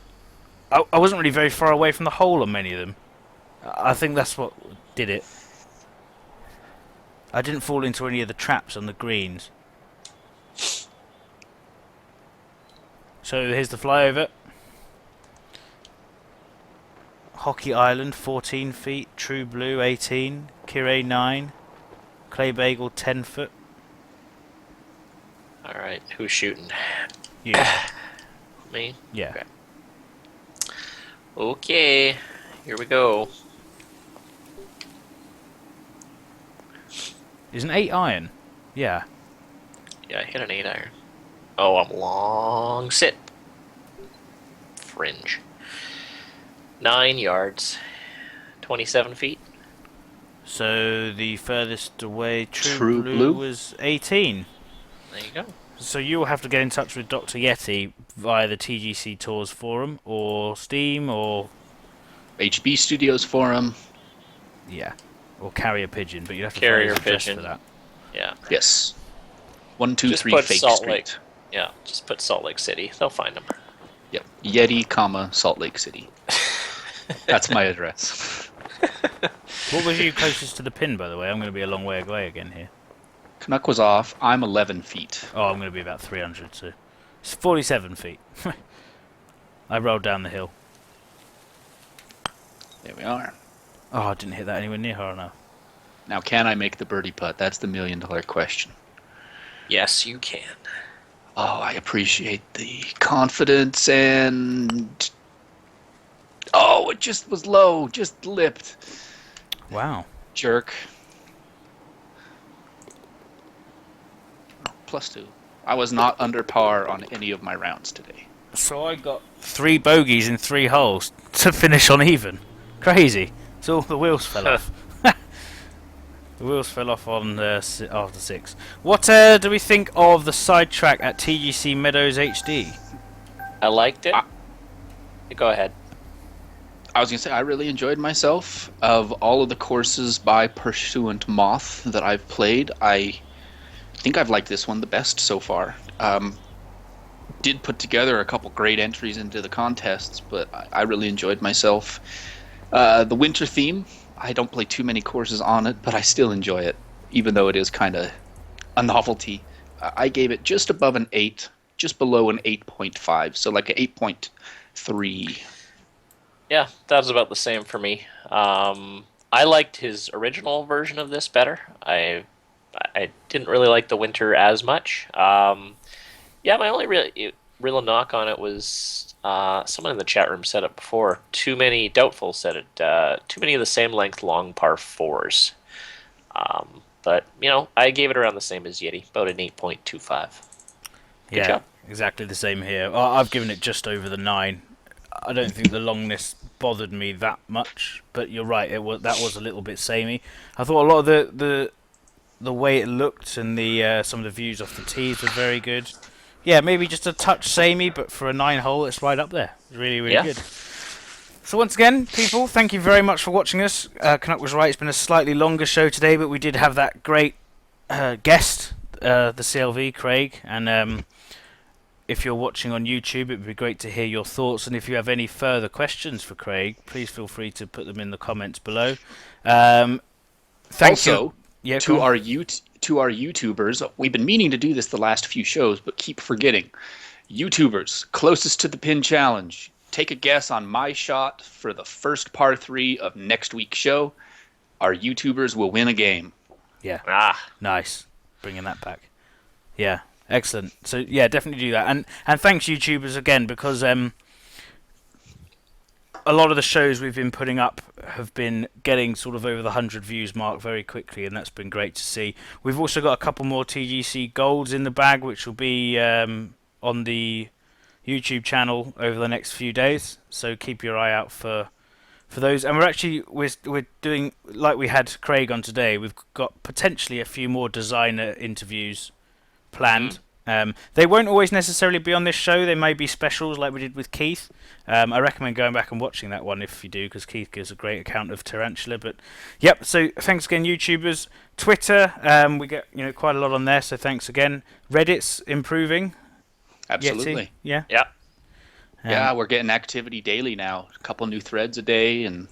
I wasn't really very far away from the hole on many of them. I think that's what did it. I didn't fall into any of the traps on the greens. So here's the flyover. Hockey Island, 14 feet. True Blue, 18. Kire, 9. Clay Bagel 10 foot. All right, who's shooting? You. Me? Yeah. Okay. Okay, here we go. Is an 8 iron? Yeah. Yeah, I hit an 8 iron. Oh, I'm long sit. Fringe. 9 yards. 27 feet. So the furthest away True Blue Blue? was 18. There you go. So you'll have to get in touch with Dr. Yeti via the TGC Tours forum or Steam or HB Studios forum. yeah, or Carrier Pigeon, but you have to Carrier find his address Pigeon. for that. Yeah. Yes. Just 123 put Fake Salt Street. Lake. Yeah, just put Salt Lake City. They'll find them. Yep. Yeti, comma, Salt Lake City. That's my address. What was you closest to the pin, by the way? I'm going to be a long way away again here. Canuck was off. I'm 11 feet. Oh, I'm going to be about 300, so it's 47 feet. I rolled down the hill. There we are. Oh, I didn't hit that anywhere near hard enough. Now, can I make the birdie putt? That's the million-dollar question. Yes, you can. Oh, I appreciate the confidence and... Oh, it just was low. Just lipped. Wow. Jerk. +2. I was not under par on any of my rounds today. So I got 3 bogeys in 3 holes to finish on even. Crazy. So the wheels fell off. The wheels fell off on after 6. What do we think of the sidetrack at TGC Meadows HD? I liked it. Go ahead. I was going to say, I really enjoyed myself. Of all of the courses by Pursuant Moth that I've played, I think I've liked this one the best so far. Did put together a couple great entries into the contests, but I really enjoyed myself. The winter theme, I don't play too many courses on it, but I still enjoy it, even though it is kind of a novelty. I gave it just above an 8, just below an 8.5, so like an 8.3. Yeah, that was about the same for me. I liked his original version of this better. I didn't really like the winter as much. Yeah, my only real knock on it was someone in the chat room said it before. Doubtful said it. Too many of the same length long par 4s. But I gave it around the same as Yeti, about an 8.25. Good Yeah, job. exactly the same here. I've given it just over the 9. I don't think the longness bothered me that much, but you're right. That was a little bit samey. I thought a lot of the way it looked and the some of the views off the tees were very good. Yeah, maybe just a touch samey, but for a 9-hole, it's right up there. Really, really good. So once again, people, thank you very much for watching us. Canuck was right. It's been a slightly longer show today, but we did have that great guest, the CLV, Craig, and if you're watching on YouTube, it would be great to hear your thoughts. And if you have any further questions for Craig, please feel free to put them in the comments below. Thank you. Yeah, to our YouTubers, we've been meaning to do this the last few shows, but keep forgetting. YouTubers, closest to the pin challenge. Take a guess on my shot for the first par 3 of next week's show. Our YouTubers will win a game. Yeah. Nice. Bringing that back. Yeah. Excellent. So yeah, definitely do that. And thanks YouTubers again, because a lot of the shows we've been putting up have been getting sort of over the 100 views mark very quickly, and that's been great to see. We've also got a couple more TGC golds in the bag, which will be on the YouTube channel over the next few days. So keep your eye out for those. And we're doing, like we had Craig on today, we've got potentially a few more designer interviews planned. They won't always necessarily be on this show. They may be specials like we did with Keith. I recommend going back and watching that one if you do, because Keith gives a great account of Tarantula. But yep, so thanks again YouTubers. Twitter, we get quite a lot on there, so thanks again. Reddit's improving. Absolutely. Yeti? Yeah. Yeah, we're getting activity daily now. A couple new threads a day, and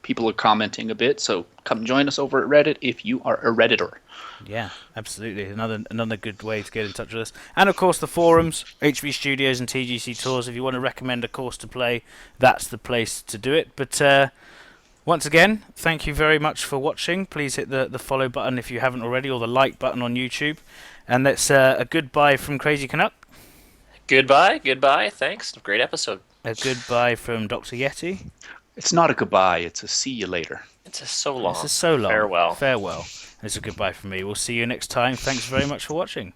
people are commenting a bit. So come join us over at Reddit if you are a Redditor. Yeah, absolutely. Another good way to get in touch with us. And of course the forums, HV Studios and TGC Tours. If you want to recommend a course to play, that's the place to do it. But Once again, thank you very much for watching. Please hit the follow button if you haven't already, or the like button on YouTube. And that's a goodbye from Crazy Canuck. Goodbye. Thanks. Great episode. A goodbye from Dr. Yeti. It's not a goodbye. It's a see you later. It's a so long. This is so long. Farewell. Farewell. It's a goodbye from me. We'll see you next time. Thanks very much for watching.